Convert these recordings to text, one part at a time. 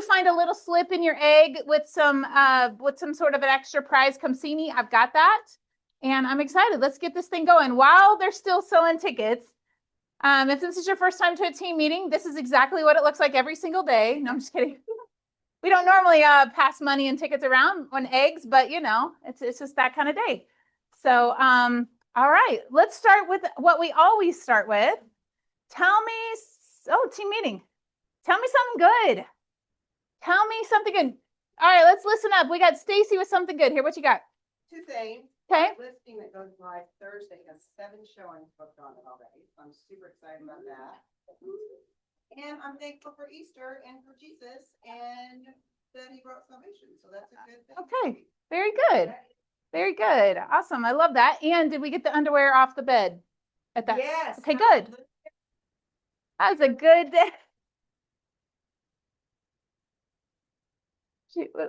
find a little slip in your egg with some sort of an extra prize, come see me. I've got that. And I'm excited. Let's get this thing going while they're still selling tickets. If this is your first time to a team meeting, this is exactly what it looks like every single day. No, I'm just kidding. We don't normally pass money and tickets around on eggs, but you know, it's just that kind of day. So, all right, let's start with what we always start with. Tell me, team meeting. Tell me something good. Tell me something good. All right, let's listen up. We got Stacy with something good here. What you got? Two things. Okay. The listing that goes live Thursday has 7 showings booked on it already. So I'm super excited about that. And I'm thankful for Easter and for Jesus and that he brought salvation. So that's a good thing. Okay. Very good. Very good. Awesome. I love that. And did we get the underwear off the bed at that? Yes. Okay, good. That was a good day.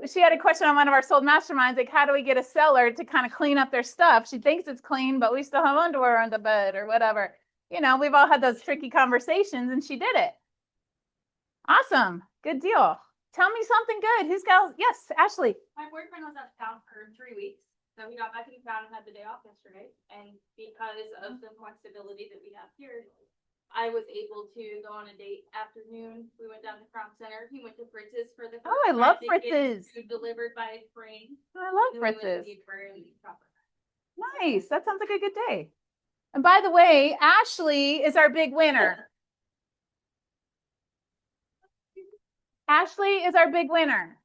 She had a question on one of our sold masterminds, like how do we get a seller to kind of clean up their stuff? She thinks it's clean, but we still have underwear on the bed or whatever. You know, we've all had those tricky conversations and she did it. Awesome. Good deal. Tell me something good. Who's got, yes, Ashley. My boyfriend was out of town for 3 weeks. So he got back in town and had the day off yesterday. And because of the flexibility that we have here, I was able to go on a date afternoon. We went down to Crown Center. He went to Fritz's for the first I love Fritz's. Food delivered by spring. I love Fritz's. Nice. That sounds like a good day. And by the way, Ashley is our big winner. Ashley is our big winner.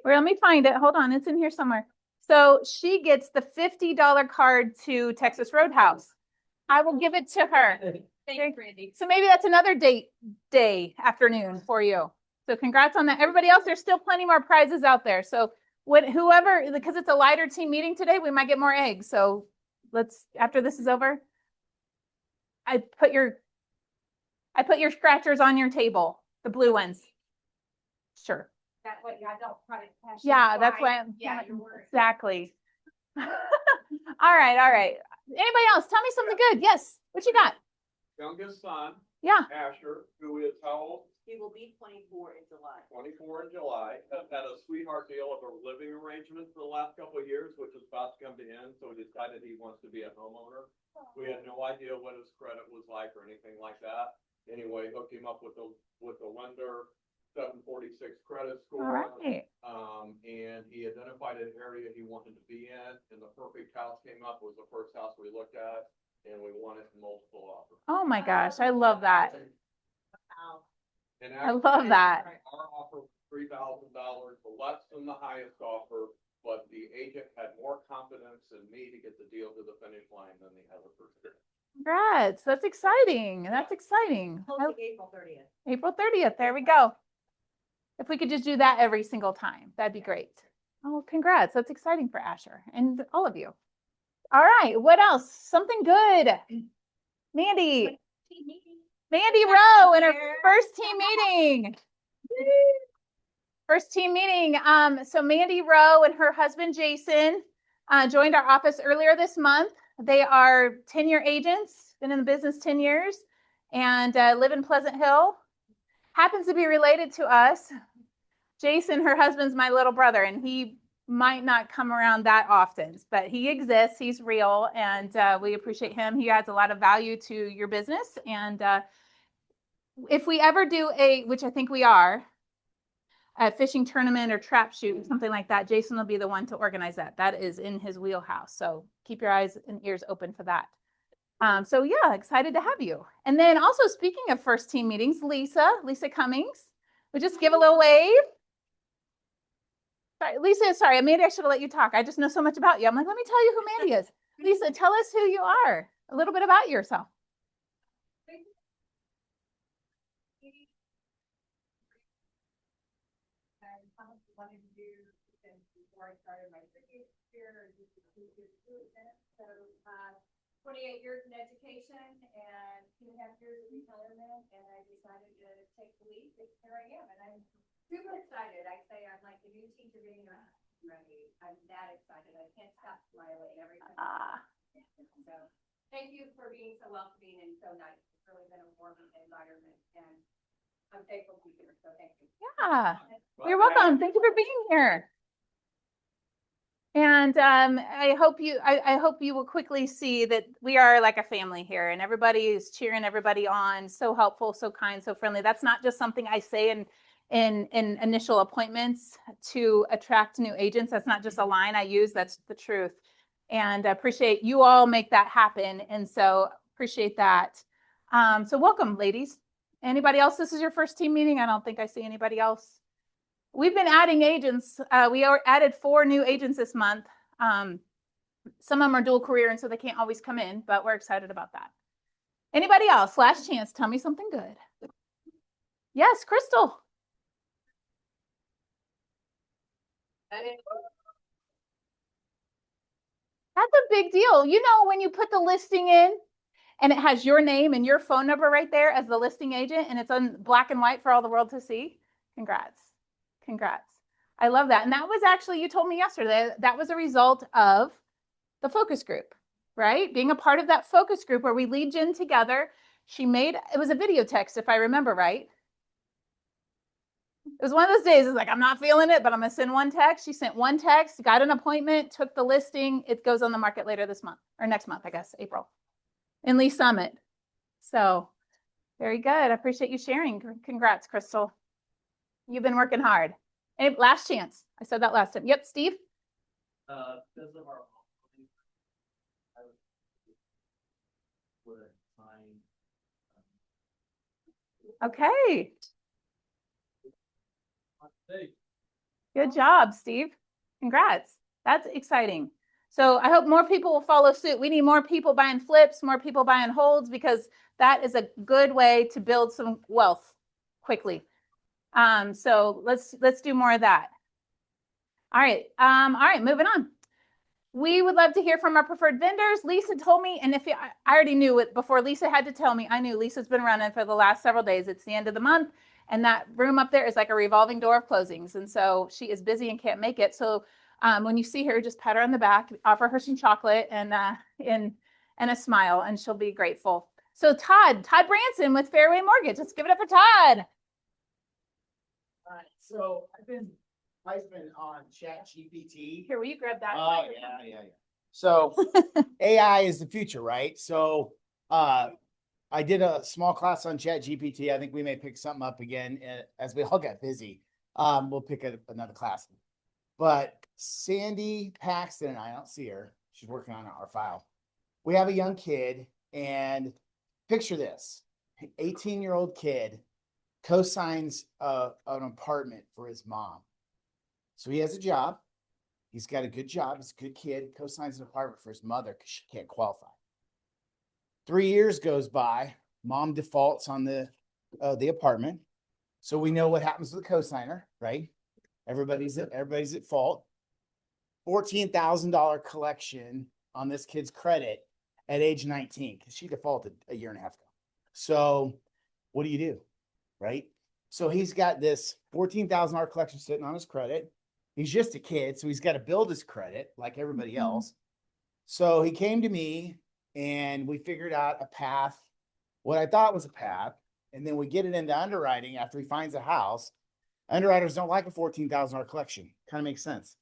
Well, let me find it. Hold on. It's in here somewhere. So she gets the $50 card to Texas Roadhouse. I will give it to her. Thanks, Randy. So maybe that's another date day afternoon for you. So congrats on that. Everybody else, there's still plenty more prizes out there. So whoever, because it's a lighter team meeting today, we might get more eggs. So let's, after this is over, I put your scratchers on your table, the blue ones. Sure. That's what I don't try to pass. Yeah, that's why exactly. All right. Anybody else? Tell me something good. Yes. What you got? Youngest son. Yeah. Asher, who is how old? He will be 24 in July. 24 in July. Has had a sweetheart deal of a living arrangement for the last couple of years, which is about to come to end. So he decided he wants to be a homeowner. We had no idea what his credit was like or anything like that. Anyway, hooked him up with the lender, 746 credit score. All right. And he identified an area he wanted to be in, and the perfect house came up. It was the first house we looked at, and we won it in multiple offers. Oh my gosh, I love that. And I love that. Our offer was $3,000, less than the highest offer, but the agent had more confidence in me to get the deal to the finish line than the other person. Congrats. That's exciting. That's exciting. April 30th. April 30th. There we go. If we could just do that every single time, that'd be great. Oh, congrats. That's exciting for Asher and all of you. All right. What else? Something good. Mandy. Mandy Rowe in her first team meeting. First team meeting. So Mandy Rowe and her husband, Jason, joined our office earlier this month. They are 10-year agents, been in the business 10 years, and live in Pleasant Hill. Happens to be related to us. Jason, her husband's my little brother, and he might not come around that often, but he exists. He's real, and we appreciate him. He adds a lot of value to your business. And if we ever do which I think we are, a fishing tournament or trap shoot, something like that, Jason will be the one to organize that. That is in his wheelhouse. So keep your eyes and ears open for that. So yeah, excited to have you. And then also speaking of first team meetings, Lisa Cummings, we just give a little wave. Sorry, Lisa, sorry, Mandy, I should have let you talk. I just know so much about you. I'm like, let me tell you who Mandy is. Lisa, tell us who you are, a little bit about yourself. Wanted to do since before I started my career so 28 years in education and 2.5 years of retirement, and I decided to take the leap, and here I am, and I'm super excited. I say I'm like the new teacher being ready. I'm that excited. I can't stop smiling every time. So thank you for being so welcoming and so nice. It's really been a warm environment, and I'm thankful to be here, so thank you. Yeah, you're welcome. Thank you for being here. And I hope you will quickly see that we are like a family here, and everybody is cheering everybody on. So helpful, so kind, so friendly. That's not just something I say in initial appointments to attract new agents. That's not just a line I use. That's the truth. And I appreciate you all make that happen. And so appreciate that. So welcome, ladies. Anybody else? This is your first team meeting? I don't think I see anybody else. We've been adding agents. We added 4 new agents this month. Some of them are dual career, and so they can't always come in, but we're excited about that. Anybody else? Last chance. Tell me something good. Yes, Crystal. That's a big deal. You know, when you put the listing in and it has your name and your phone number right there as the listing agent, and it's on black and white for all the world to see. Congrats. Congrats. I love that. And that was actually, you told me yesterday, that was a result of the focus group, right? Being a part of that focus group where we lead gen together. It was a video text, if I remember right. It was one of those days, it's like, I'm not feeling it, but I'm gonna send one text. She sent one text, got an appointment, took the listing. It goes on the market later this month, or next month, I guess, April, in Lee Summit. So very good. I appreciate you sharing. Congrats, Crystal. You've been working hard. And last chance. I said that last time. Yep, Steve. Because of our I would find Okay. Good job, Steve. Congrats. That's exciting. So I hope more people will follow suit. We need more people buying flips, more people buying holds, because that is a good way to build some wealth quickly. So let's do more of that. All right. Moving on. We would love to hear from our preferred vendors. Lisa told me, and if I already knew it before Lisa had to tell me, I knew Lisa's been running for the last several days. It's the end of the month, and that room up there is like a revolving door of closings. And so she is busy and can't make it. So when you see her, just pat her on the back, offer her some chocolate and a smile, and she'll be grateful. So Todd Branson with Fairway Mortgage. Let's give it up for Todd. All right, so I've been on ChatGPT. Here, will you grab that? Oh, yeah. So AI is the future, right? So I did a small class on ChatGPT. I think we may pick something up again as we all get busy. We'll pick another class. But Sandy Paxton and I don't see her. She's working on our file. We have a young kid, and picture this: 18-year-old kid co-signs an apartment for his mom. So he has a job. He's got a good job. He's a good kid. Co-signs an apartment for his mother because she can't qualify. 3 years goes by. Mom defaults on the apartment. So we know what happens with the co-signer, right? Everybody's at fault. $14,000 collection on this kid's credit at age 19 because she defaulted a year and a half ago. So what do? Right? So he's got this $14,000 collection sitting on his credit. He's just a kid, so he's got to build his credit like everybody else. So he came to me, and we figured out a path, what I thought was a path, and then we get it into underwriting after he finds a house. Underwriters don't like a $14,000 collection. Kind of makes sense.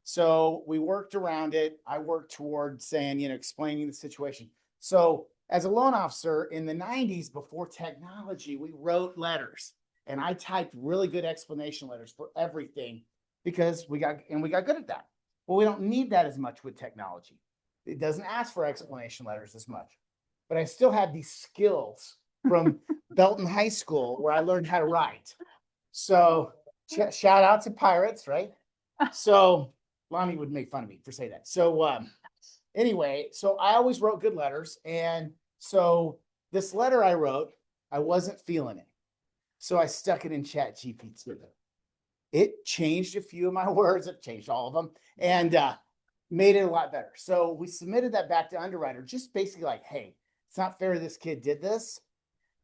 So we worked around it. I worked toward saying, explaining the situation. So as a loan officer in the 90s, before technology, we wrote letters, and I typed really good explanation letters for everything because we got good at that. Well, we don't need that as much with technology. It doesn't ask for explanation letters as much, but I still have these skills from Belton High School where I learned how to write. So shout out to Pirates, right? So Lonnie would make fun of me for saying that. So anyway, so I always wrote good letters. And so this letter I wrote, I wasn't feeling it. So I stuck it in ChatGPT. It changed a few of my words. It changed all of them and made it a lot better. So we submitted that back to underwriter, just basically like, hey, it's not fair this kid did this.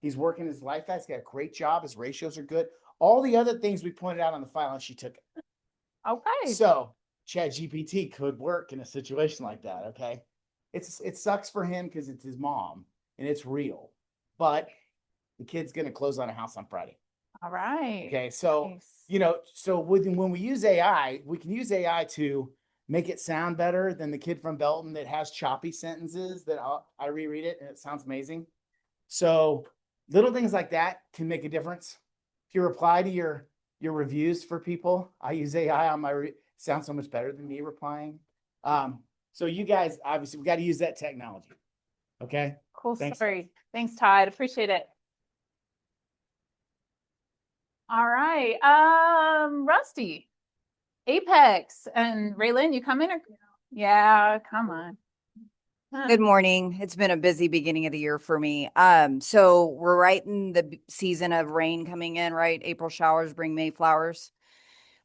He's working his life out. He's got a great job. His ratios are good. All the other things we pointed out on the file, and she took it. Okay. So ChatGPT could work in a situation like that. Okay. It sucks for him because it's his mom and it's real, but the kid's going to close on a house on Friday. All right. Okay, so Nice. so when we use AI, we can use AI to make it sound better than the kid from Belton that has choppy sentences that I reread it and it sounds amazing. So little things like that can make a difference. If you reply to your reviews for people, I use AI on my sounds so much better than me replying. So you guys, obviously, we got to use that technology. Okay. Cool Thanks, story. Thanks, Todd. Appreciate it. All right. Rusty, Apex, and Raylan, you coming? Yeah, come on. Good morning. It's been a busy beginning of the year for me. So we're right in the season of rain coming in, right? April showers bring May flowers,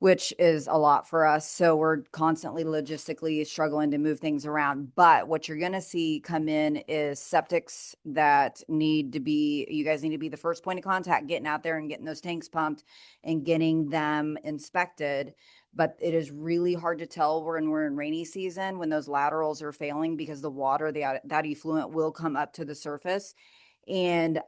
which is a lot for us. So we're constantly logistically struggling to move things around. But what you're going to see come in is septics that you guys need to be the first point of contact, getting out there and getting those tanks pumped and getting them inspected. But it is really hard to tell when we're in rainy season, when those laterals are failing, because the water, that effluent will come up to the surface. And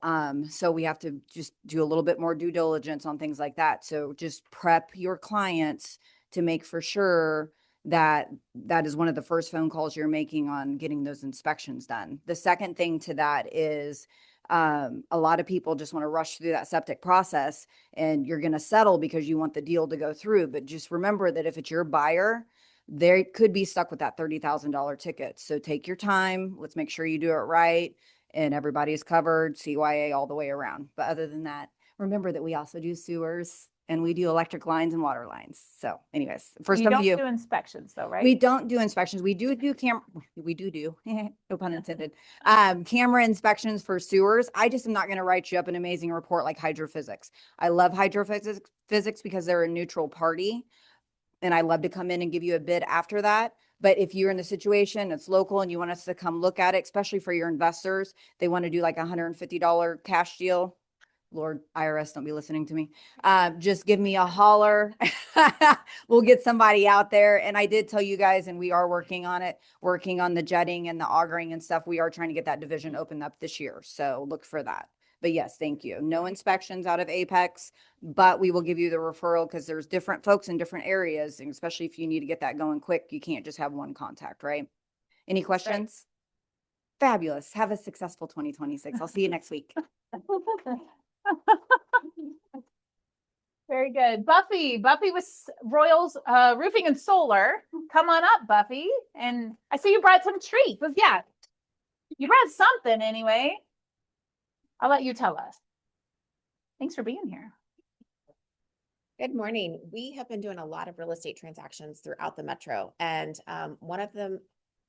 so we have to just do a little bit more due diligence on things like that. So just prep your clients to make for sure that that is one of the first phone calls you're making on getting those inspections done. The second thing to that is a lot of people just want to rush through that septic process, and you're going to settle because you want the deal to go through. But just remember that if it's your buyer, they could be stuck with that $30,000 ticket. So take your time. Let's make sure you do it right and everybody's covered, CYA all the way around. But other than that, remember that we also do sewers and we do electric lines and water lines. So anyways, for You some don't of you, do inspections though, right? we don't do inspections. We do no pun intended, camera inspections for sewers. I just am not going to write you up an amazing report like hydrophysics. I love hydrophysics because they're a neutral party. And I love to come in and give you a bid after that. But if you're in the situation, it's local and you want us to come look at it, especially for your investors, they want to do like $150 cash deal. Lord, IRS, don't be listening to me. Just give me a holler. We'll get somebody out there. And I did tell you guys, and we are working on it, working on the jetting and the augering and stuff. We are trying to get that division opened up this year. So look for that. But yes, thank you. No inspections out of Apex, but we will give you the referral because there's different folks in different areas. And especially if you need to get that going quick, you can't just have one contact, right? Any questions? Fabulous. Have a successful 2026. I'll see you next week. Very good. Buffy with Royals Roofing and Solar. Come on up, Buffy. And I see you brought some treats. Yeah, you brought something anyway. I'll let you tell us. Thanks for being here. Good morning. We have been doing a lot of real estate transactions throughout the metro, and one of them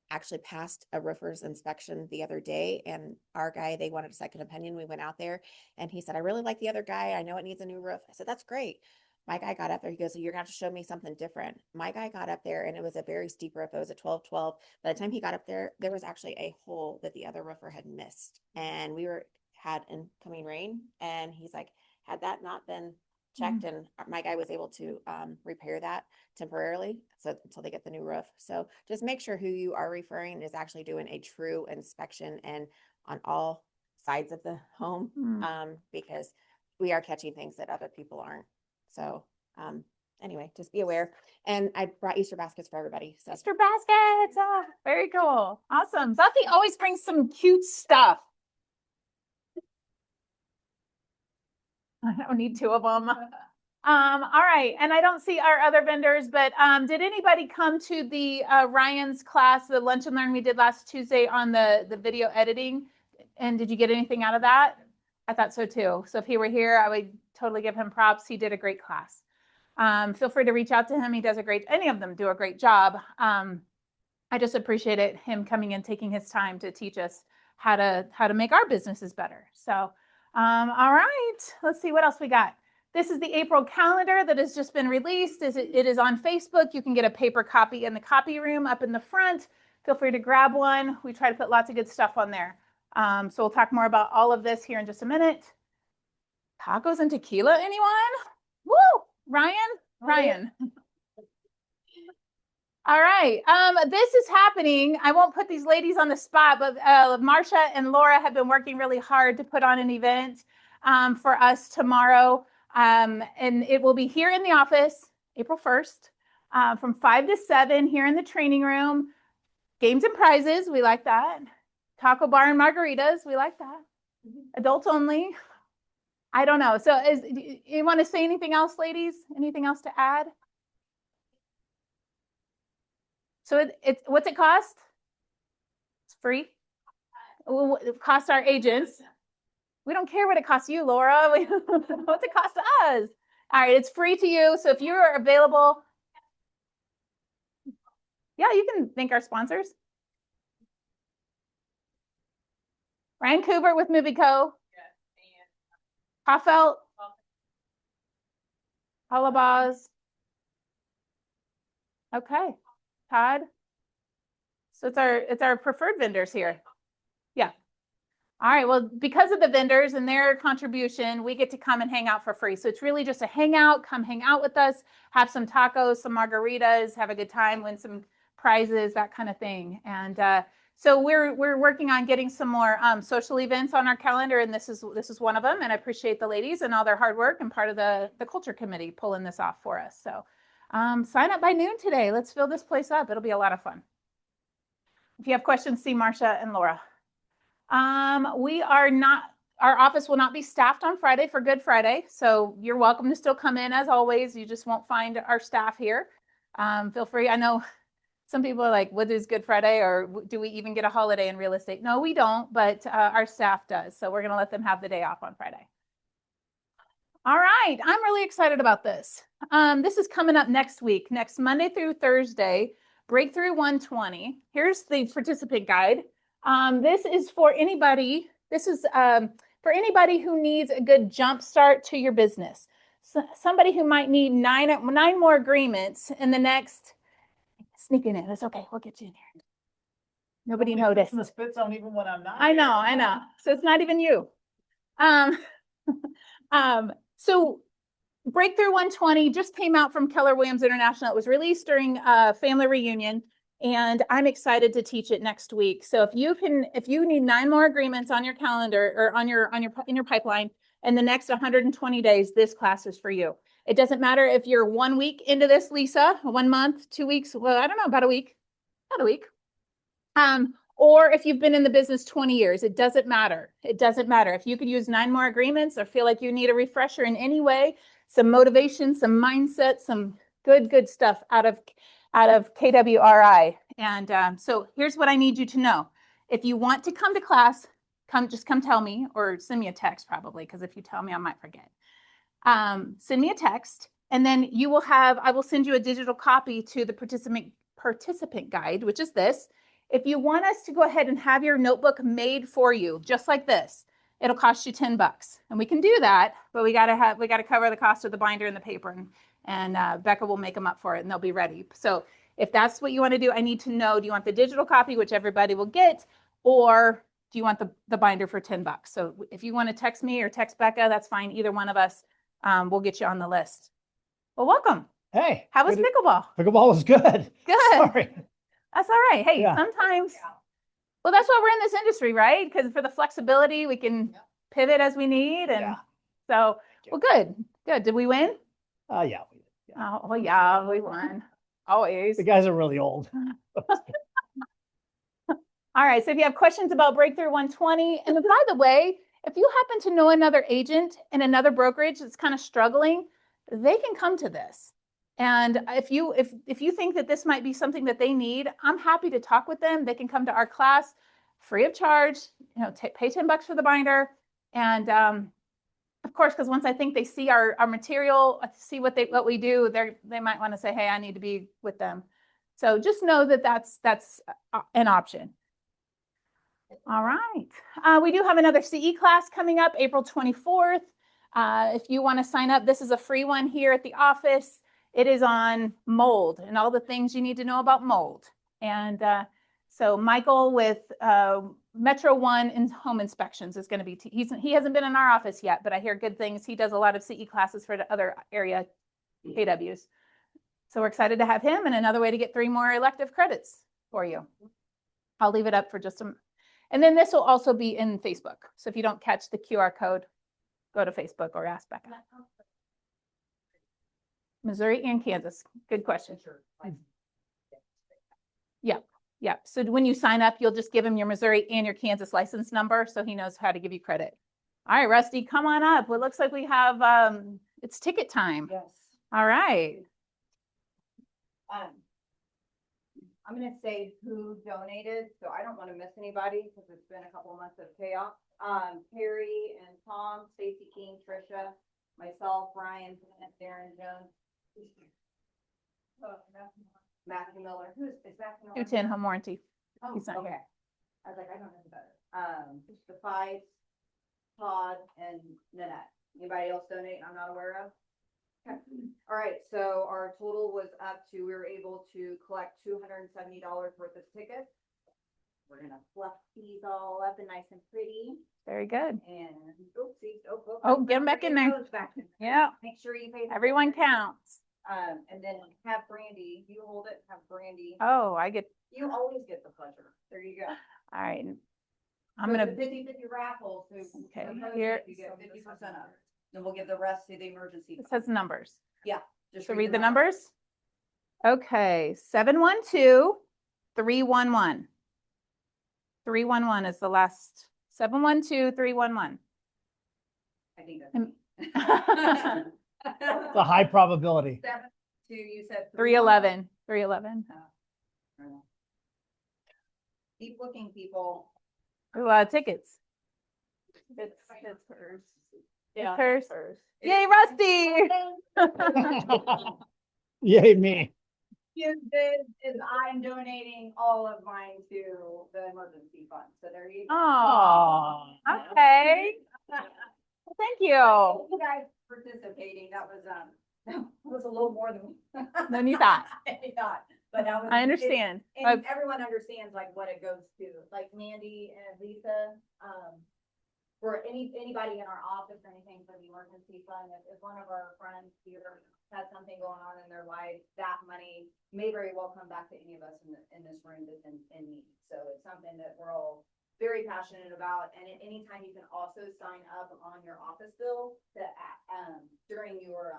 actually passed a roofer's inspection the other day, and our guy, they wanted a second opinion. We went out there and he said, I really like the other guy. I know it needs a new roof. I said, that's great. My guy got up there. He goes, you're gonna have to show me something different. My guy got up there and it was a very steep roof. It was a 12-12. By the time he got up there, there was actually a hole that the other roofer had missed. And had incoming rain. And he's like, had that not been checked, and my guy was able to repair that temporarily, so until they get the new roof. So just make sure who you are referring is actually doing a true inspection and on all sides of the home, because we are catching things that other people aren't. So anyway, just be aware. And I brought Easter baskets for everybody. So. Easter baskets. Oh, very cool. Awesome. Buffy always brings some cute stuff. I don't need two of them. All right. And I don't see our other vendors, but did anybody come to the Ryan's class, the lunch and learn we did last Tuesday on the video editing? And did you get anything out of that? I thought so too. So if he were here, I would totally give him props. He did a great class. Feel free to reach out to him. He does any of them do a great job. I just appreciated him coming and taking his time to teach us how to make our businesses better. So all right, let's see what else we got. This is the April calendar that has just been released. It is on Facebook. You can get a paper copy in the copy room up in the front. Feel free to grab one. We try to put lots of good stuff on there. So we'll talk more about all of this here in just a minute. Tacos and tequila, anyone? Woo! Ryan. All right. This is happening. I won't put these ladies on the spot, but Marsha and Laura have been working really hard to put on an event for us tomorrow. And it will be here in the office, April 1st, from 5 to 7 here in the training room. Games and prizes, we like that. Taco bar and margaritas, we like that. Adults only. I don't know. So you want to say anything else, ladies? Anything else to add? So what's it cost? It's free. It costs our agents. We don't care what it costs you, Laura. What's it cost to us? All right, it's free to you. So if you are available, yeah, you can thank our sponsors. Ryan Kubert with Movie Co. Hoffelt. Holabaz. Okay, Todd. So it's our preferred vendors here. Yeah. All right. Well, because of the vendors and their contribution, we get to come and hang out for free. So it's really just a hangout. Come hang out with us, have some tacos, some margaritas, have a good time, win some prizes, that kind of thing. And so we're working on getting some more social events on our calendar, and this is one of them. And I appreciate the ladies and all their hard work and part of the culture committee pulling this off for us. So sign up by noon today. Let's fill this place up. It'll be a lot of fun. If you have questions, see Marcia and Laura. Our office will not be staffed on Friday for Good Friday. So you're welcome to still come in as always. You just won't find our staff here. Feel free. I know some people are like, what is Good Friday? Or do we even get a holiday in real estate? No, we don't, but our staff does. So we're going to let them have the day off on Friday. All right. I'm really excited about this. This is coming up next week, next Monday through Thursday, Breakthrough 120. Here's the participant guide. This is for anybody. This is for anybody who needs a good jump start to your business. So, somebody who might need nine more agreements in the next. Sneaking in. It's okay. We'll get you in here. Nobody noticed. In the spit zone even when I'm not. I know. So it's not even you. So Breakthrough 120 just came out from Keller Williams International. It was released during a family reunion, and I'm excited to teach it next week. So if you need 9 more agreements on your calendar or in your pipeline in the next 120 days, this class is for you. It doesn't matter if you're 1 week into this, Lisa, 1 month, 2 weeks. Well, I don't know, about a week. Or if you've been in the business 20 years, it doesn't matter. It doesn't matter. If you could use 9 more agreements or feel like you need a refresher in any way, some motivation, some mindset, some good stuff out of KWRI. And so here's what I need you to know. If you want to come to class, just come tell me, or send me a text probably, because if you tell me, I might forget. Send me a text, and then I will send you a digital copy to the participant guide, which is this. If you want us to go ahead and have your notebook made for you, just like this, it'll cost you $10. And we can do that, but we got to cover the cost of the binder and the paper, and Becca will make them up for it, and they'll be ready. So if that's what you want to do, I need to know, do you want the digital copy, which everybody will get, or do you want the binder for $10? So if you want to text me or text Becca, that's fine. Either one of us, we'll get you on the list. Well, welcome. Hey. How was pickleball? Pickleball was good. Good. Sorry. That's all right. Hey, Yeah. sometimes, well, that's why we're in this industry, right? Because for the flexibility, we can pivot as we need. And Yeah. so, well, good. Did we win? Yeah. We did. Yeah. Oh, yeah, we won. Always. The guys are really old. All right. So if you have questions about Breakthrough 120, and by the way, if you happen to know another agent in another brokerage that's kind of struggling, they can come to this. And if you think that this might be something that they need, I'm happy to talk with them. They can come to our class free of charge, pay $10 for the binder. And of course, because once I think they see our material, see what we do, they might want to say, hey, I need to be with them. So just know that that's an option. All right. We do have another CE class coming up April 24th. If you want to sign up, this is a free one here at the office. It is on mold and all the things you need to know about mold. And so Michael with Metro One in home inspections is going to be, he hasn't been in our office yet, but I hear good things. He does a lot of CE classes for the other area KWs. So we're excited to have him, and another way to get 3 more elective credits for you. I'll leave it up for just and then this will also be in Facebook. So if you don't catch the QR code, go to Facebook or ask Becca. Missouri and Kansas. Good question. Yeah. So when you sign up, you'll just give him your Missouri and your Kansas license number so he knows how to give you credit. All right, Rusty, come on up. It looks like we have it's ticket time. Yes. All right. I'm gonna say who donated, so I don't want to miss anybody because it's been a couple of months of chaos. Perry and Tom, Stacy King, Trisha, myself, Ryan, Darren Jones. Matthew Miller. Who's is Matthew Miller? Newton home warranty. Oh, He's not okay. here. I was like, I don't know better. The five, Todd and Nanette. Anybody else donate I'm not aware of? Okay. All right, so our total was up to, we were able to collect $270 worth of tickets. We're gonna fluff these all up and nice and pretty Very good. and, oopsie, Oh, get 'em back in there. those back in there. Yeah. Make sure you pay. the Everyone ticket. counts. And then have Brandy, you hold it, have Brandy. Oh, I get, You always get the pleasure. There you go. all right. I'm So gonna, it's a 50/50 raffle, so. Okay, for those here- that You get 50% of it. Then we'll give the rest to the emergency. it fund. says numbers. Just So read the numbers. Okay, 712-311. 311 is the last, 712-311. I think that's. Um, me. It's a high probability. 7, 2, you said. 311, 311. Keep looking, people. A lot of tickets. It's hers. It's hers. hers. Yay, Rusty! Yay, me. Is I'm donating all of mine to the emergency fund, so there you go. Oh, okay. Well, thank you. You guys participating, that was a little more than. Than you thought. I thought, but that was. I understand. And everyone understands like what it goes to, like Mandy and Lisa, for anybody in our office or anything for the emergency fund, if one of our friends here has something going on in their life, that money may very well come back to any of us in this room that's in need. So it's something that we're all very passionate about, and at any time you can also sign up on your office bill to, during your,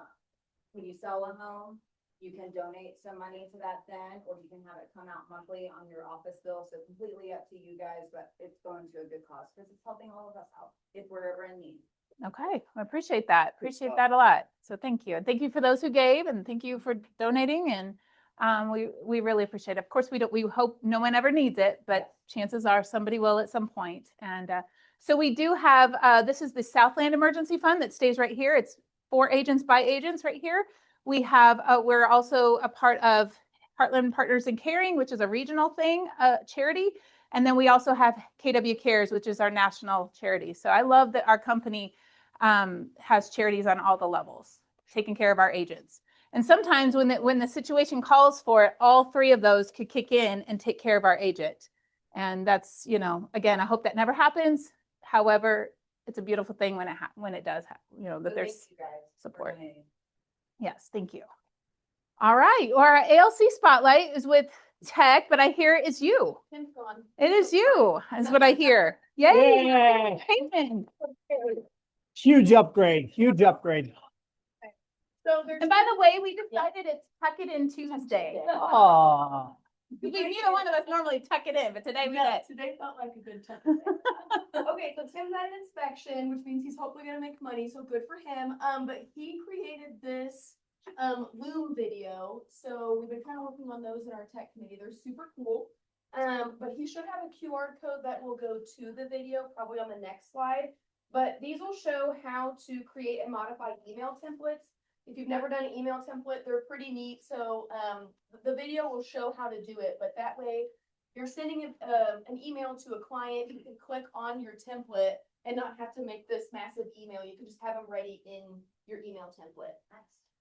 when you sell a home, you can donate some money to that then, or you can have it come out monthly on your office bill. So completely up to you guys, but it's going to a good cause because it's helping all of us out if we're ever in need. Okay, I appreciate that. Appreciate that a lot. So thank you. And thank you for those who gave and thank you for donating. And we really appreciate it. Of course, we hope no one ever needs it, but chances are somebody will at some point. And so we do have, this is the Southland Emergency Fund that stays right here. It's for agents by agents right here. We have, we're also a part of Heartland Partners in Caring, which is a regional thing, charity. And then we also have KW Cares, which is our national charity. So I love that our company has charities on all the levels, taking care of our agents. And sometimes when the situation calls for it, all three of those could kick in and take care of our agent. And that's, you know, again, I hope that never happens. However, it's a beautiful thing when it does happen, you know, that So there's thank you guys for support. donating. Yes, thank you. All right, well, our ALC spotlight is with Tech, but I hear it's you. Tim's gone. It is you, is what I hear. Yay! Yay. Payment. Huge upgrade, huge upgrade. So there's. And by the way, we decided it's Tuck It In Tuesday. Aw. Neither one of us normally tuck it in, but today we Yeah, did. today felt like a good time. Okay, so Tim's at an inspection, which means he's hopefully gonna make money, so good for him. But he created this Loom video. So we've been kind of working on those in our tech committee. They're super cool. But he should have a QR code that will go to the video, probably on the next slide. But these will show how to create and modify email templates. If you've never done an email template, they're pretty neat. So the video will show how to do it, but that way you're sending an email to a client, you can click on your template and not have to make this massive email. You can just have them ready in your email template.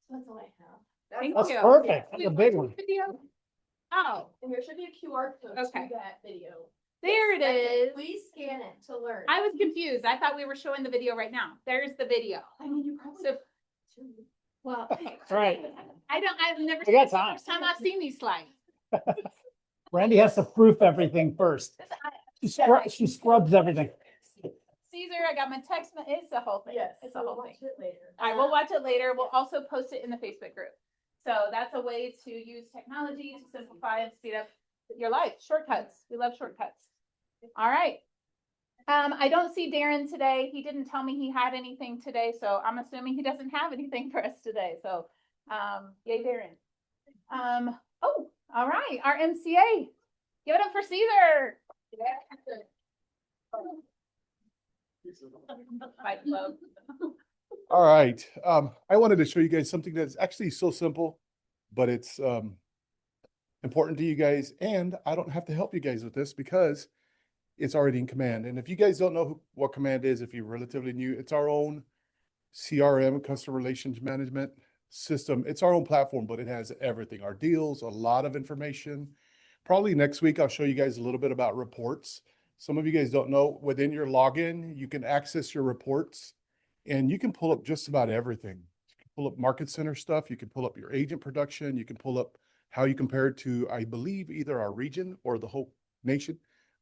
So that's all I have. Thank That's you. perfect. That's a big one. Video. Oh, And there should be a QR code Okay. to that video. there it That's is. Please scan it to learn. I was confused. I thought we were showing the video right now. There's the video. I mean, you probably. So, well, Right. I've never, We got it's the time. first time I've seen these slides. Randy has to proof everything first. She scrubs everything. Caesar, I got my text, it's the whole thing. Yes, It's so the we'll whole thing. watch it later. All right, we'll watch it later. We'll also post it in the Facebook group. So that's a way to use technology to simplify and speed up your life. Shortcuts. We love shortcuts. All right. I don't see Darren today. He didn't tell me he had anything today, so I'm assuming he doesn't have anything for us today. So, yay, Darren. Oh, all right. Our MCA. Give it up for Caesar. Fight Club. All right, I wanted to show you guys something that's actually so simple, but it's important to you guys, and I don't have to help you guys with this because it's already in Command. And if you guys don't know what Command is, if you're relatively new, it's our own CRM, customer relations management system. It's our own platform, but it has everything, our deals, a lot of information. Probably next week, I'll show you guys a little bit about reports. Some of you guys don't know, within your login, you can access your reports and you can pull up just about everything. You can pull up market center stuff. You can pull up your agent production. You can pull up how you compare it to, I believe, either our region or the whole nation,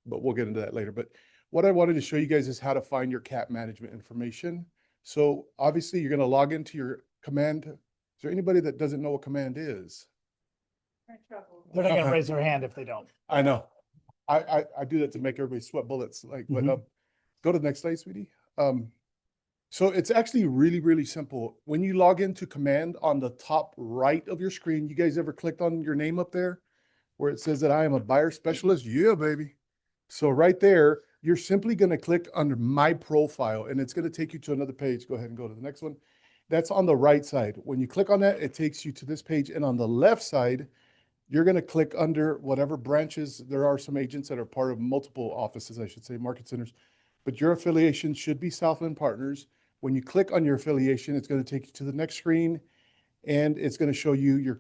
but we'll get into that later. But what I wanted to show you guys is how to find your cap management information. So obviously you're going to log into your Command. Is there anybody that doesn't know what Command is? They're not gonna raise their hand if they don't. I know. I do that to make everybody sweat bullets. Like, but, go to the next slide, sweetie. So it's actually really, really simple. When you log into Command on the top right of your screen, you guys ever clicked on your name up there where it says that I am a buyer specialist? Yeah, baby. So right there, you're simply going to click under my profile and it's going to take you to another page. Go ahead and go to the next one. That's on the right side. When you click on that, it takes you to this page. And on the left side, you're going to click under whatever branches. There are some agents that are part of multiple offices, I should say, market centers, but your affiliation should be Southland Partners. When you click on your affiliation, it's going to take you to the next screen and it's going to show you your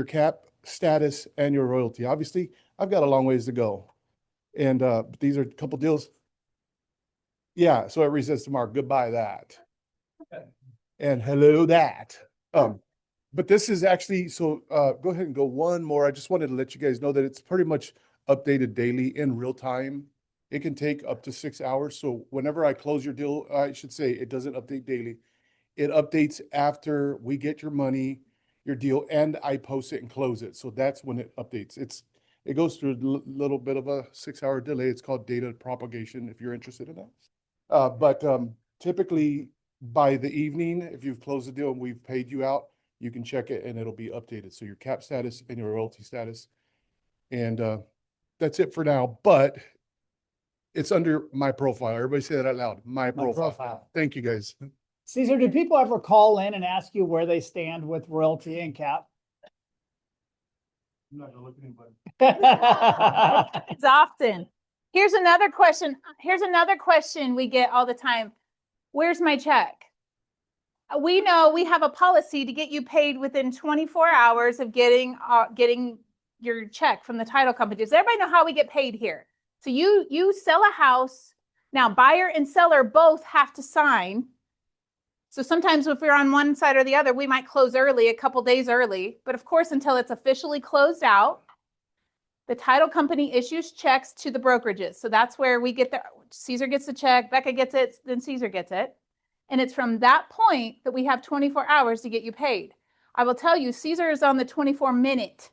cap status and your royalty. Obviously, I've got a long ways to go. And these are a couple deals. Yeah, so it resets tomorrow. Goodbye that. And hello that. But this is actually, so go ahead and go one more. I just wanted to let you guys know that it's pretty much updated daily in real time. It can take up to 6 hours. So whenever I close your deal, I should say it doesn't update daily. It updates after we get your money, your deal, and I post it and close it. So that's when it updates. It goes through a little bit of a 6 hour delay. It's called data propagation if you're interested in that. But typically by the evening, if you've closed the deal and we've paid you out, you can check it and it'll be updated. So your cap status and your royalty status. And that's it for now, but it's under my profile. Everybody say that out loud. My profile. Thank you guys. Caesar, do people ever call in and ask you where they stand with royalty and cap? I'm not gonna look at anybody. It's often. Here's another question. Here's another question we get all the time. Where's my check? We know we have a policy to get you paid within 24 hours of getting your check from the title company. Does everybody know how we get paid here? So you sell a house. Now buyer and seller both have to sign. So sometimes if we're on one side or the other, we might close early, a couple days early. But of course, until it's officially closed out, the title company issues checks to the brokerages. So that's where we get Caesar gets the check, Becca gets it, then Caesar gets it. And it's from that point that we have 24 hours to get you paid. I will tell you, Caesar is on the 24-minute.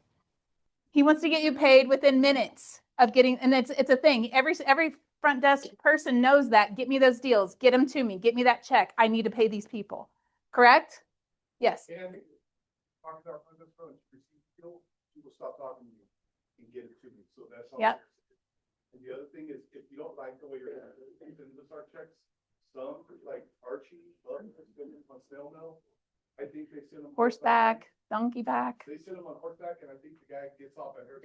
He wants to get you paid within minutes of getting, and it's a thing. Every front desk person knows that. Get me those deals. Get them to me. Get me that check. I need to pay these people. Correct? Yes. And talk to our front desk folks, receive the deal, people stop talking to you and get it to me. So that's all. Yep. And the other thing is, if you don't like the way you're using the start checks, some like Archie, on snail mail, I think they send them Horseback, donkey back. They send them on horseback, and I think the guy gets off at her.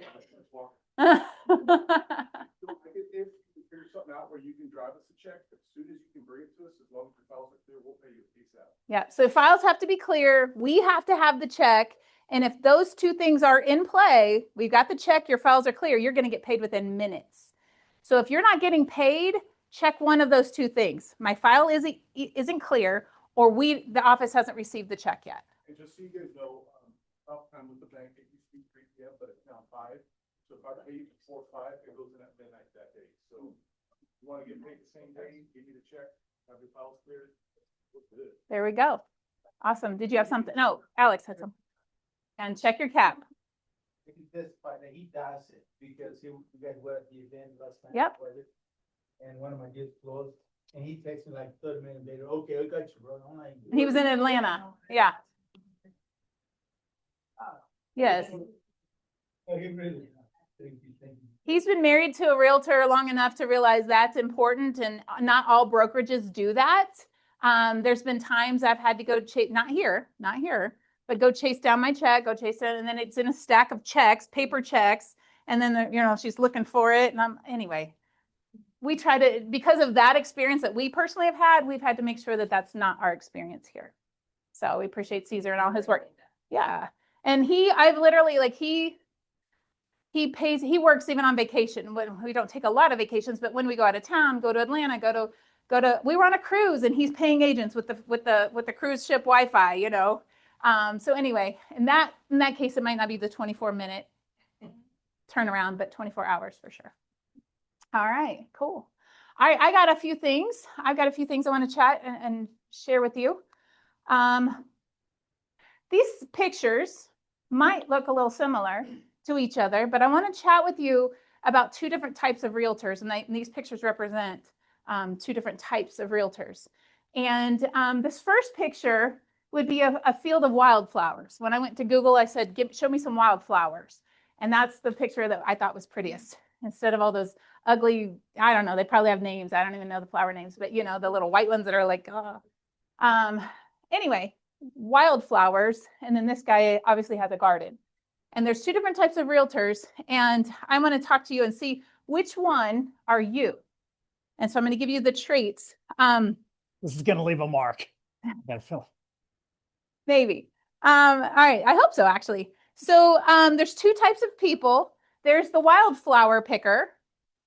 If you figure something out where you can drive us a check, as soon as you can bring it to us, as long as your files are clear, we'll pay you a piece out. Yeah. So files have to be clear. We have to have the check. And if those two things are in play, we've got the check, your files are clear, you're going to get paid within minutes. So if you're not getting paid, check one of those two things. My file isn't clear, or the office hasn't received the check yet. And just so you guys know, top time with the bank, it used to be 3 p.m., but it's now 5. So if I pay you before 5, it goes in at midnight that day. So if you want to get paid the same day, give me the check, have your files cleared, we're good. There we go. Awesome. Did you have something? No, Alex had something. And check your cap. This part that he does it because you guys were at the event last time. Yep. And one of my kids closed and he texted me like 30 minutes later, okay, I got you, bro. I'm like, He was in Atlanta. Yeah. Yes. Oh, he really. Thank you, thank you. He's been married to a realtor long enough to realize that's important, and not all brokerages do that. There's been times I've had to go chase, not here, but go chase down my check, and then it's in a stack of checks, paper checks, and then she's looking for it, and anyway. We try to, because of that experience that we personally have had, we've had to make sure that that's not our experience here. So we appreciate Caesar and all his work. Yeah, and I've literally he works even on vacation. When we don't take a lot of vacations, but when we go out of town, go to Atlanta, we were on a cruise and he's paying agents with the cruise ship Wi-Fi, So anyway, in that case, it might not be the 24-minute turnaround, but 24 hours for sure. All right, cool. All right, I've got a few things I want to chat and share with you. These pictures might look a little similar to each other, but I want to chat with you about two different types of realtors, and these pictures represent two different types of realtors. And this first picture would be a field of wildflowers. When I went to Google, I said, show me some wildflowers. And that's the picture that I thought was prettiest. Instead of all those ugly, I don't know, they probably have names. I don't even know the flower names, but the little white ones that are like, oh. Anyway, wildflowers. And then this guy obviously has a garden. And there's two different types of realtors, and I'm going to talk to you and see which one are you. And so I'm going to give you the traits. This is going to leave a mark. Gotta feel. Maybe. All right. I hope so, actually. So there's two types of people. There's the wildflower picker.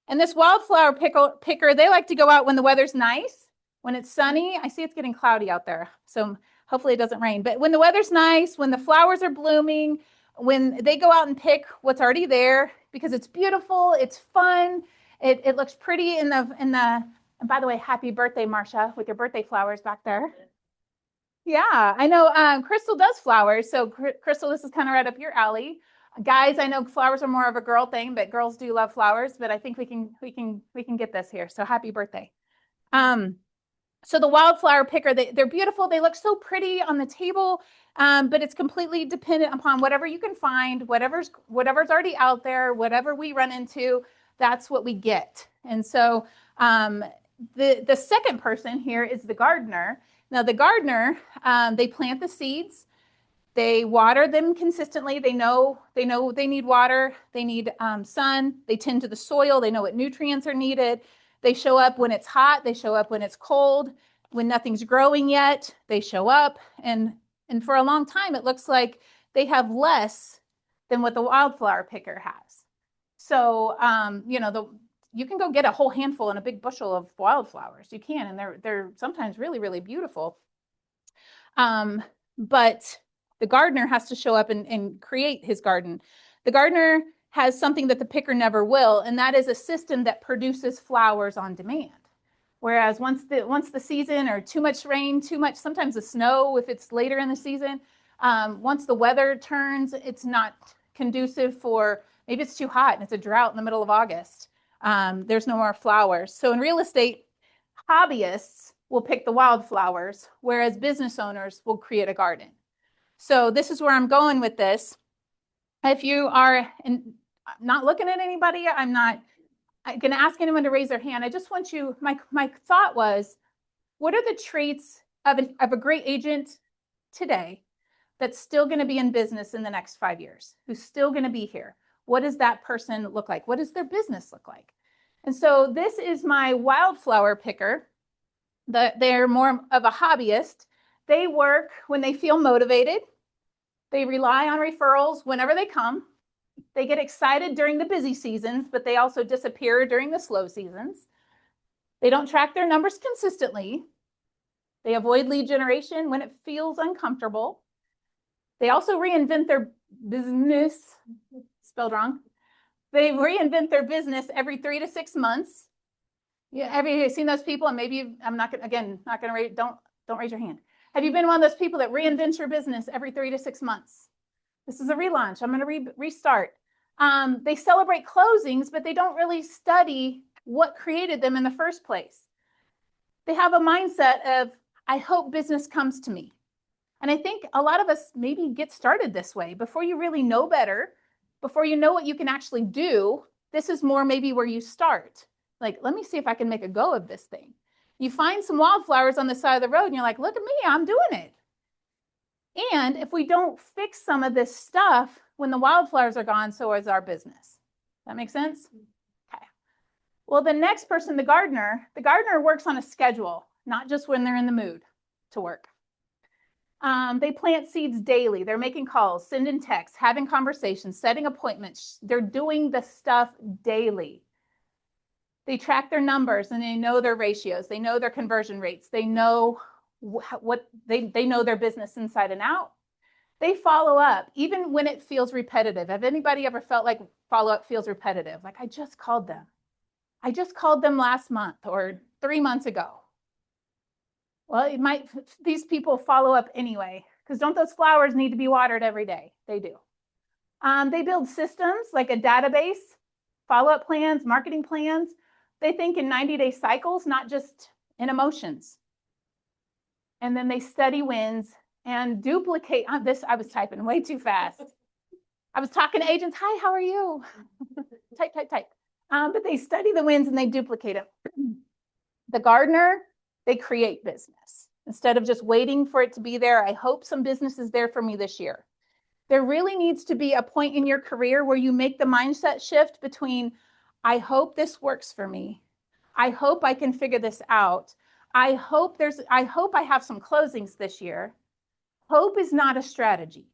And this wildflower picker, they like to go out when the weather's nice, when it's sunny. I see it's getting cloudy out there, so hopefully it doesn't rain. But when the weather's nice, when the flowers are blooming, when they go out and pick what's already there, because it's beautiful, it's fun, it looks pretty in the, and by the way, happy birthday, Marcia, with your birthday flowers back there. Yeah, I know Crystal does flowers. So Crystal, this is kind of right up your alley. Guys, I know flowers are more of a girl thing, but girls do love flowers, but I think we can get this here. So happy birthday. So the wildflower picker, they're beautiful. They look so pretty on the table, but it's completely dependent upon whatever you can find, whatever's already out there, whatever we run into, that's what we get. And so the second person here is the gardener. Now the gardener, they plant the seeds, they water them consistently. They know they need water, they need sun, they tend to the soil, they know what nutrients are needed. They show up when it's hot, they show up when it's cold, when nothing's growing yet, they show up. And for a long time, it looks like they have less than what the wildflower picker has. So, you can go get a whole handful and a big bushel of wildflowers. You can, and they're sometimes really, really beautiful. But the gardener has to show up and create his garden. The gardener has something that the picker never will, and that is a system that produces flowers on demand. Whereas once the season, or too much rain, sometimes the snow, if it's later in the season, once the weather turns, it's not conducive for, maybe it's too hot and it's a drought in the middle of August. There's no more flowers. So in real estate, hobbyists will pick the wildflowers, whereas business owners will create a garden. So this is where I'm going with this. If you are not looking at anybody, I'm not going to ask anyone to raise their hand. I just want you, my thought was, what are the traits of a great agent today that's still going to be in business in the next 5 years, who's still going to be here? What does that person look like? What does their business look like? And so this is my wildflower picker. They're more of a hobbyist. They work when they feel motivated. They rely on referrals whenever they come. They get excited during the busy seasons, but they also disappear during the slow seasons. They don't track their numbers consistently. They avoid lead generation when it feels uncomfortable. They also reinvent their business, spelled wrong. They reinvent their business every 3 to 6 months. Yeah, have you seen those people? And maybe I'm not going to raise, don't raise your hand. Have you been one of those people that reinvents your business every 3 to 6 months? This is a relaunch. I'm going to restart. They celebrate closings, but they don't really study what created them in the first place. They have a mindset of, I hope business comes to me. And I think a lot of us maybe get started this way before you really know better, before you know what you can actually do. This is more maybe where you start. Like, let me see if I can make a go of this thing. You find some wildflowers on the side of the road and you're like, look at me, I'm doing it. And if we don't fix some of this stuff, when the wildflowers are gone, so is our business. That make sense? Okay. Well, the next person, the gardener works on a schedule, not just when they're in the mood to work. They plant seeds daily. They're making calls, sending texts, having conversations, setting appointments. They're doing the stuff daily. They track their numbers and they know their ratios. They know their conversion rates. They know what they know their business inside and out. They follow up even when it feels repetitive. Have anybody ever felt like follow-up feels repetitive? Like, I just called them. I just called them last month or 3 months ago. Well, these people follow up anyway, because don't those flowers need to be watered every day? They do. They build systems like a database, follow-up plans, marketing plans. They think in 90-day cycles, not just in emotions. And then they study wins and duplicate this. I was typing way too fast. I was talking to agents. Hi, how are you? Type. But they study the wins and they duplicate them. The gardener, they create business. Instead of just waiting for it to be there, I hope some business is there for me this year. There really needs to be a point in your career where you make the mindset shift between, I hope this works for me. I hope I can figure this out. I hope I have some closings this year. Hope is not a strategy.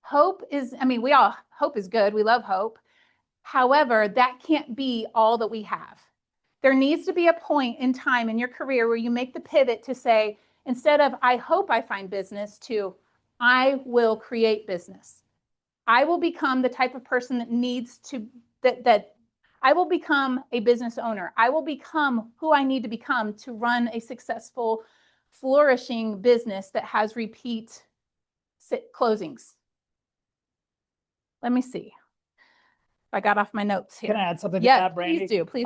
Hope is good. We love hope. However, that can't be all that we have. There needs to be a point in time in your career where you make the pivot to say, instead of, I hope I find business, to, I will create business. I will become the type of person that needs to, that I will become a business owner. I will become who I need to become to run a successful, flourishing business that has repeat closings. Let me see if I got off my notes here. Can I add something to Yeah, that, Brandy? please do. Please.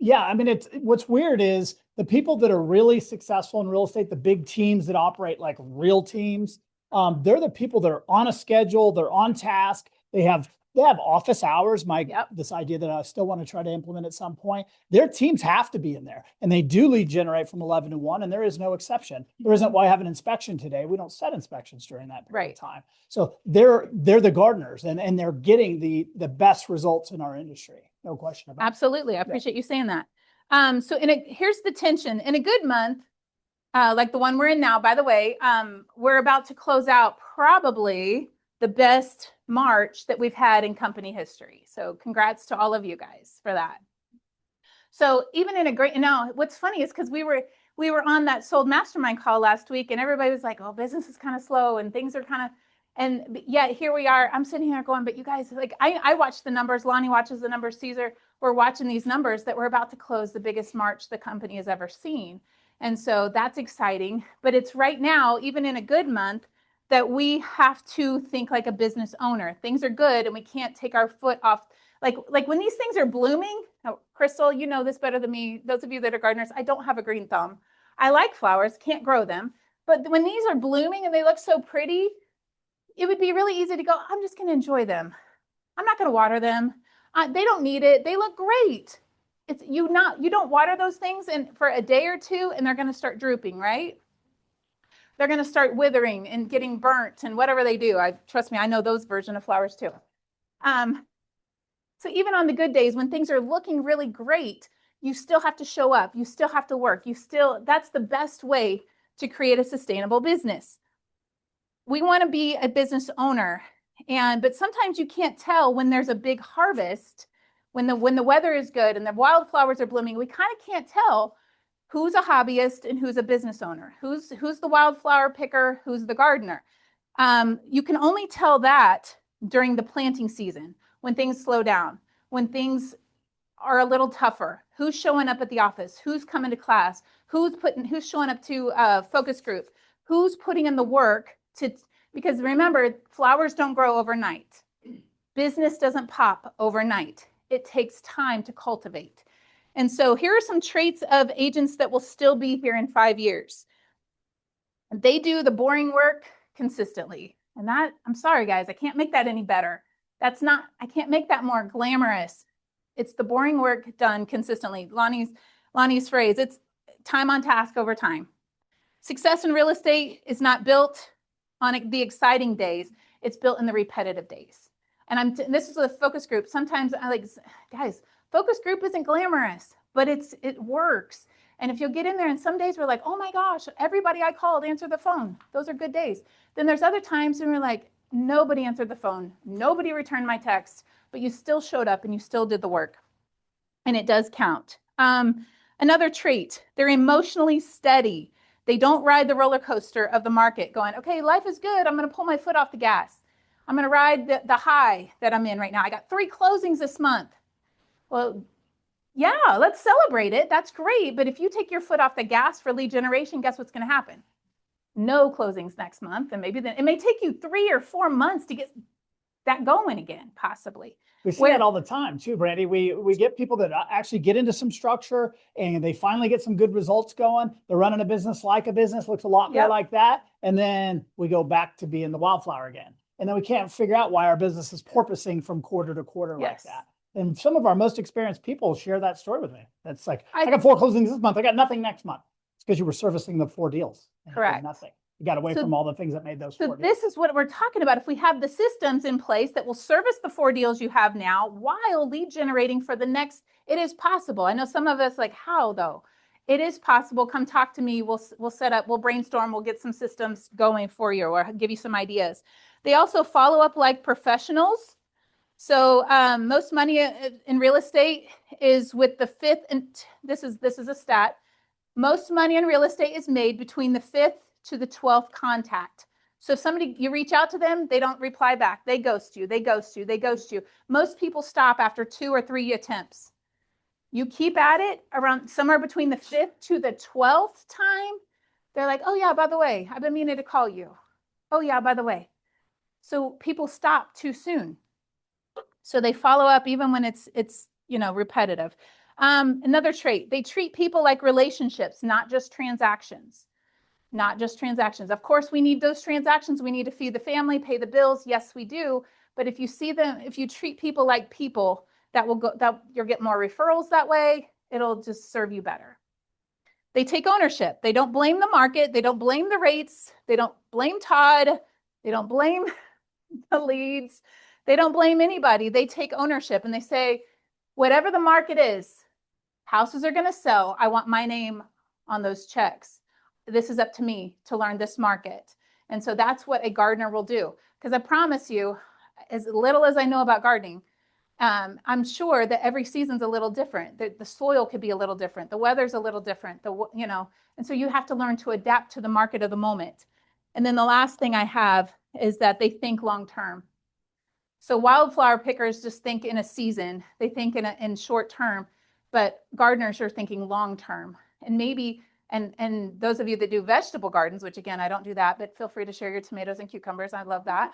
Yeah, I mean, what's weird is the people that are really successful in real estate, the big teams that operate like real teams, they're the people that are on a schedule, they're on task, they have office hours. This idea that I still want to try to implement at some point, their teams have to be in there, and they do lead generate from 11 to 1, and there is no exception. There isn't why I have an inspection today. We don't set inspections during that period of time. So they're the gardeners, and they're getting the best results in our industry. No question about it. Absolutely. I appreciate you saying that. So here's the tension. In a good month, like the one we're in now, by the way, we're about to close out probably the best March that we've had in company history. So congrats to all of you guys for that. So even in a great, what's funny is because we were on that sold mastermind call last week, and everybody was like, oh, business is kind of slow and things are kind of, and yet here we are. I'm sitting here going, but you guys, like, I watch the numbers. Lonnie watches the numbers. Caesar, we're watching these numbers that we're about to close the biggest March the company has ever seen. And so that's exciting. But it's right now, even in a good month, that we have to think like a business owner. Things are good and we can't take our foot off. Like when these things are blooming, Crystal, you know this better than me. Those of you that are gardeners, I don't have a green thumb. I like flowers, can't grow them. But when these are blooming and they look so pretty, it would be really easy to go, I'm just going to enjoy them. I'm not going to water them. They don't need it. They look great. You don't water those things for a day or two and they're going to start drooping, right? They're going to start withering and getting burnt and whatever they do. Trust me, I know those version of flowers too. So even on the good days when things are looking really great, you still have to show up. You still have to work. That's the best way to create a sustainable business. We want to be a business owner, but sometimes you can't tell when there's a big harvest, when the weather is good and the wildflowers are blooming. We kind of can't tell who's a hobbyist and who's a business owner, who's the wildflower picker, who's the gardener. You can only tell that during the planting season, when things slow down, when things are a little tougher. Who's showing up at the office? Who's coming to class? Who's showing up to a focus group? Who's putting in the work Because remember, flowers don't grow overnight. Business doesn't pop overnight. It takes time to cultivate. And so here are some traits of agents that will still be here in 5 years. They do the boring work consistently. And that, I'm sorry, guys, I can't make that any better. I can't make that more glamorous. It's the boring work done consistently. Lonnie's phrase, it's time on task over time. Success in real estate is not built on the exciting days. It's built in the repetitive days. And this is a focus group. Sometimes I like, guys, focus group isn't glamorous, but it works. And if you'll get in there and some days we're like, oh my gosh, everybody I called answered the phone. Those are good days. Then there's other times when we're like, nobody answered the phone. Nobody returned my text, but you still showed up and you still did the work. And it does count. Another trait, they're emotionally steady. They don't ride the roller coaster of the market going, okay, life is good. I'm going to pull my foot off the gas. I'm going to ride the high that I'm in right now. I got 3 closings this month. Well, yeah, let's celebrate it. That's great. But if you take your foot off the gas for lead generation, guess what's going to happen? No closings next month. And maybe then it may take you 3 or 4 months to get that going again, possibly. We see that all the time too, Brandy. We get people that actually get into some structure and they finally get some good results going. They're running a business like a business, looks a lot more like that. And then we go back to being the wildflower again. And then we can't figure out why our business is porpoising from quarter to quarter like that. And some of our most experienced people share that story with me. That's like, I got 4 closings this month. I got nothing next month. It's because you were servicing the 4 deals. Correct. Nothing. You got away from all the things that made those 4 deals. This is what we're talking about. If we have the systems in place that will service the 4 deals you have now while lead generating for the next, it is possible. I know some of us like, how though? It is possible. Come talk to me. We'll set up, we'll brainstorm, we'll get some systems going for you or give you some ideas. They also follow up like professionals. So most money in real estate is with the 5th, and this is a stat. Most money in real estate is made between the 5th to the 12th contact. So if you reach out to them, they don't reply back. They ghost you, they ghost you, they ghost you. Most people stop after 2 or 3 attempts. You keep at it around somewhere between the 5th to the 12th time. They're like, oh yeah, by the way, I've been meaning to call you. Oh yeah, by the way. So people stop too soon. So they follow up even when it's repetitive. Another trait, they treat people like relationships, not just transactions. Not just transactions. Of course, we need those transactions. We need to feed the family, pay the bills. Yes, we do. But if you treat people like people, you'll get more referrals that way. It'll just serve you better. They take ownership. They don't blame the market. They don't blame the rates. They don't blame Todd. They don't blame the leads. They don't blame anybody. They take ownership and they say, whatever the market is, houses are going to sell. I want my name on those checks. This is up to me to learn this market. And so that's what a gardener will do. Because I promise you, as little as I know about gardening, I'm sure that every season's a little different. The soil could be a little different. The weather's a little different. And so you have to learn to adapt to the market of the moment. And then the last thing I have is that they think long term. So wildflower pickers just think in a season. They think in short term, but gardeners are thinking long term. And maybe, and those of you that do vegetable gardens, which again, I don't do that, but feel free to share your tomatoes and cucumbers. I love that.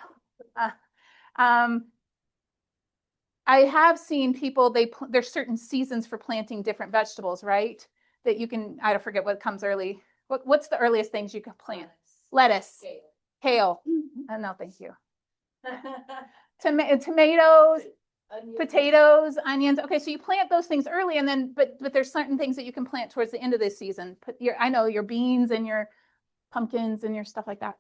I have seen people, there's certain seasons for planting different vegetables, right? That you can, I don't forget what comes early. What's the earliest things you can plant? Lettuce, kale. No, thank you. Tomatoes, potatoes, onions. Okay, so you plant those things early, and then, but there's certain things that you can plant towards the end of this season. I know your beans and your pumpkins and your stuff like that.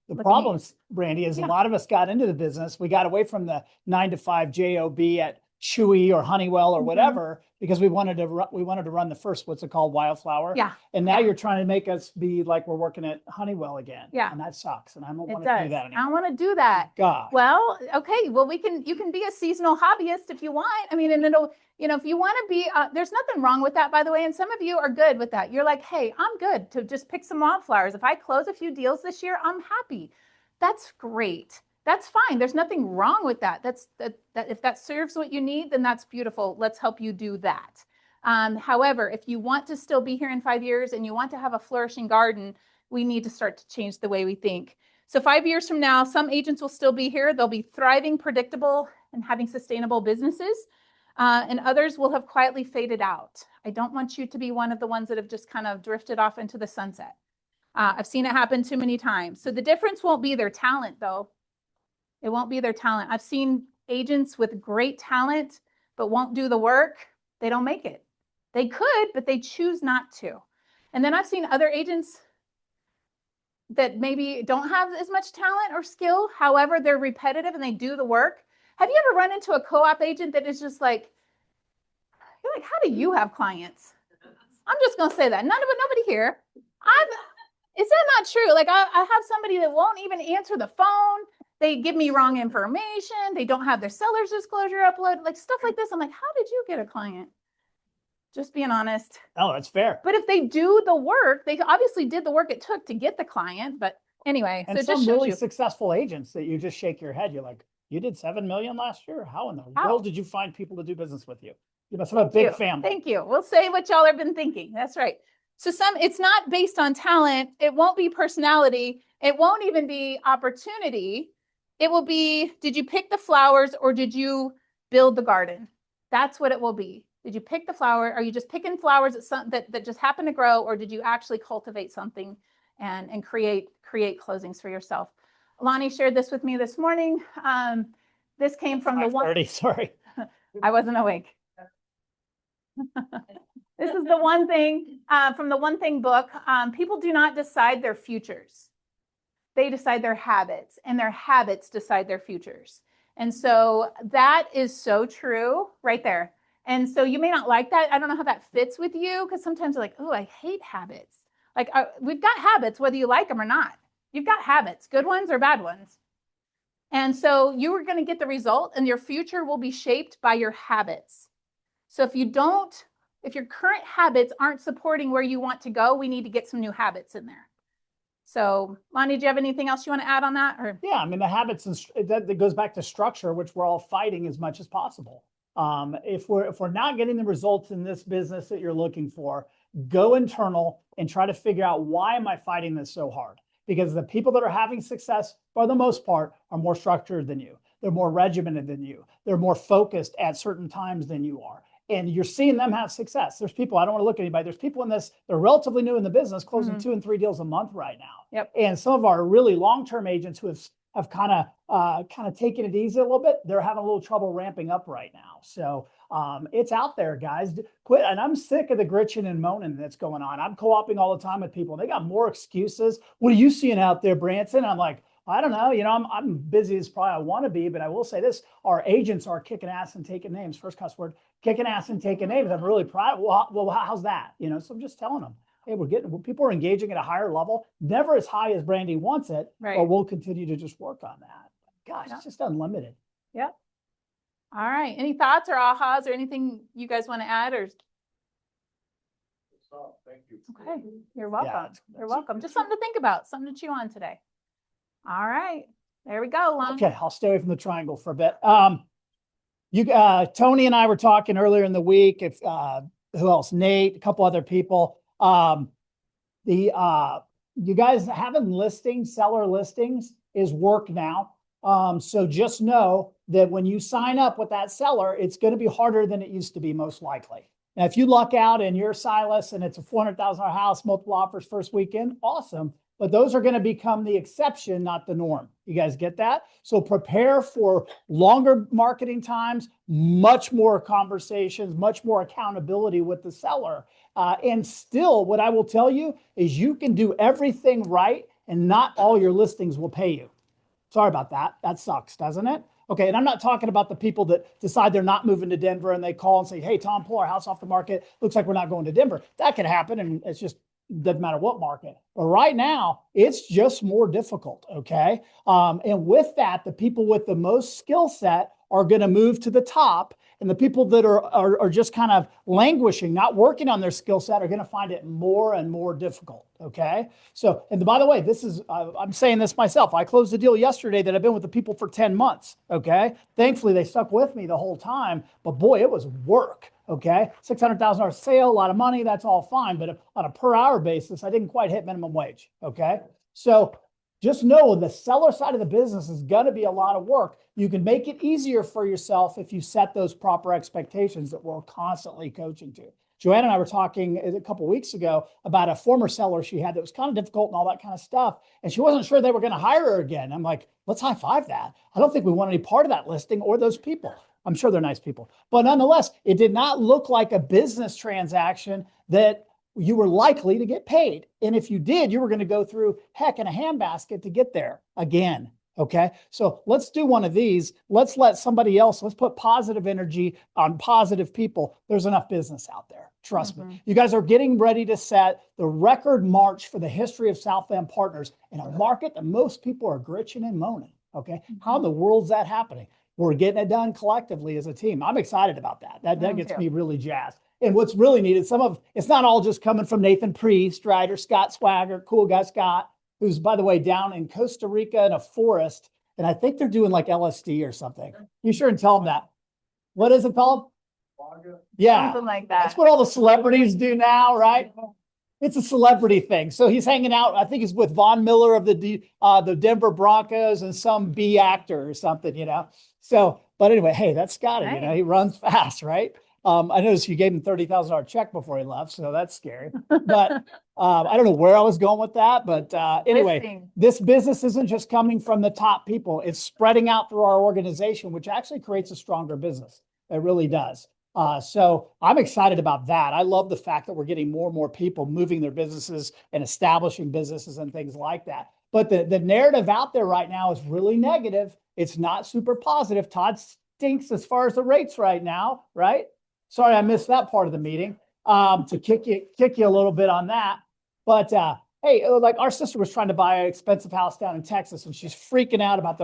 The problem, Brandy, is a lot of us got into the business. We got away from the 9-to-5 job at Chewy or Honeywell or whatever, because we wanted to run the first, what's it called, Wildflower. Yeah. And now you're trying to make us be like we're working at Honeywell again. Yeah. And that sucks. And I don't want to do that anymore. I don't want to do that. God. Well, okay. Well, you can be a seasonal hobbyist if you want. I mean, and it'll, if you want to be, there's nothing wrong with that, by the way. And some of you are good with that. You're like, hey, I'm good to just pick some wildflowers. If I close a few deals this year, I'm happy. That's great. That's fine. There's nothing wrong with that. That if that serves what you need, then that's beautiful. Let's help you do that. However, if you want to still be here in 5 years and you want to have a flourishing garden, we need to start to change the way we think. So 5 years from now, some agents will still be here. They'll be thriving, predictable, and having sustainable businesses. And others will have quietly faded out. I don't want you to be one of the ones that have just kind of drifted off into the sunset. I've seen it happen too many times. So the difference won't be their talent, though. It won't be their talent. I've seen agents with great talent, but won't do the work. They don't make it. They could, but they choose not to. And then I've seen other agents that maybe don't have as much talent or skill. However, they're repetitive and they do the work. Have you ever run into a co-op agent that is just like, you're like, how do you have clients? I'm just going to say that. Nobody here. Is that not true? Like I have somebody that won't even answer the phone. They give me wrong information. They don't have their seller's disclosure uploaded, like stuff like this. I'm like, how did you get a client? Just being honest. Oh, that's fair. But if they do the work, they obviously did the work it took to get the client. But anyway, And so it some just shows really you. successful agents that you just shake your head. You're like, you did 7 million last year? How in the How? world did you find people to do business with you? You must have a big you. family. Thank you. We'll say what y'all have been thinking. That's right. So it's not based on talent. It won't be personality. It won't even be opportunity. It will be, did you pick the flowers or did you build the garden? That's what it will be. Did you pick the flower? Are you just picking flowers that just happen to grow, or did you actually cultivate something and create closings for yourself? Lonnie shared this with me this morning. This came from the one. 5:30, sorry. I wasn't awake. This is the one thing from the One Thing book. People do not decide their futures. They decide their habits, and their habits decide their futures. And so that is so true right there. And so you may not like that. I don't know how that fits with you, because sometimes you're like, oh, I hate habits. Like we've got habits, whether you like them or not. You've got habits, good ones or bad ones. And so you are going to get the result, and your future will be shaped by your habits. So if your current habits aren't supporting where you want to go, we need to get some new habits in there. So Lonnie, do you have anything else you want to add on that? Or Yeah, I mean, the habits, and that goes back to structure, which we're all fighting as much as possible. If we're not getting the results in this business that you're looking for, go internal and try to figure out, why am I fighting this so hard? Because the people that are having success, for the most part, are more structured than you. They're more regimented than you. They're more focused at certain times than you are. And you're seeing them have success. There's people, I don't want to look at anybody, there's people in this, they're relatively new in the business, closing 2 and 3 deals a month right now. Yep. And some of our really long-term agents who have kind of taken it easy a little bit, they're having a little trouble ramping up right now. So it's out there, guys. Quit. And I'm sick of the gritching and moaning that's going on. I'm co-oping all the time with people. They got more excuses. What are you seeing out there, Branson? I'm like, I don't know. I'm busy as probably I want to be, but I will say this: our agents are kicking ass and taking names. First cuss word, kicking ass and taking names. I'm really proud. Well, how's that? So I'm just telling them, hey, people are engaging at a higher level, never as high as Brandy wants it, Right. but we'll continue to just work on that. Gosh, Yeah. it's just unlimited. Yep. All right. Any thoughts or ahas or anything you guys want to add? Or Thank you. okay, you're welcome. that's- You're welcome. Just something to think about, something to chew on today. All right. There we go. Lonnie. Okay, I'll stay away from the triangle for a bit. Tony and I were talking earlier in the week. If who else? Nate, a couple other people. You guys having seller listings is work now. So just know that when you sign up with that seller, it's going to be harder than it used to be, most likely. Now, if you luck out and you're Silas and it's a $400,000 house, multiple offers first weekend, awesome. But those are going to become the exception, not the norm. You guys get that? So prepare for longer marketing times, much more conversations, much more accountability with the seller. And still, what I will tell you is you can do everything right and not all your listings will pay you. Sorry about that. That sucks, doesn't it? Okay, and I'm not talking about the people that decide they're not moving to Denver and they call and say, hey, Tom, pull our house off the market. Looks like we're not going to Denver. That can happen, and it's just doesn't matter what market. But right now, it's just more difficult, okay? And with that, the people with the most skill set are going to move to the top, and the people that are just kind of languishing, not working on their skill set, are going to find it more and more difficult, okay? So, and by the way, this is, I'm saying this myself. I closed a deal yesterday that I've been with the people for 10 months, okay? Thankfully, they stuck with me the whole time, but boy, it was work. Okay, $600,000 sale, a lot of money, that's all fine. But on a per hour basis, I didn't quite hit minimum wage. Okay, so just know the seller side of the business is going to be a lot of work. You can make it easier for yourself if you set those proper expectations that we're constantly coaching to. Joanna and I were talking a couple weeks ago about a former seller she had that was kind of difficult and all that kind of stuff. And she wasn't sure they were going to hire her again. I'm like, let's high five that. I don't think we want any part of that listing or those people. I'm sure they're nice people. But nonetheless, it did not look like a business transaction that you were likely to get paid. And if you did, you were going to go through heck in a handbasket to get there again. Okay. So let's do one of these. Let's let somebody else, let's put positive energy on positive people. There's enough business out there. Trust me. You guys are getting ready to set the record March for the history of South Bend Partners in a market that most people are gritching and moaning. Okay. How in the world's that happening? We're getting it done collectively as a team. I'm excited about that. That gets me really jazzed. And what's really needed, it's not all just coming from Nathan Priest, right? Or Scott Swagger, cool guy Scott, who's, by the way, down in Costa Rica in a forest. And I think they're doing like LSD or something. You sure and tell them that. What is it called? Yeah. Something like that. That's what all the celebrities do now, right? It's a celebrity thing. So he's hanging out. I think he's with Von Miller of the Denver Broncos and some B actor or something, you know? So, but anyway, hey, that's Scotty, you know, he runs fast, right? I noticed you gave him $30,000 check before he left, so that's scary. But I don't know where I was going with that, but anyway, Listing. this business isn't just coming from the top people. It's spreading out through our organization, which actually creates a stronger business. It really does. So I'm excited about that. I love the fact that we're getting more and more people moving their businesses and establishing businesses and things like that. But the narrative out there right now is really negative. It's not super positive. Todd stinks as far as the rates right now, right? Sorry, I missed that part of the meeting to kick you a little bit on that. But hey, like our sister was trying to buy an expensive house down in Texas and she's freaking out about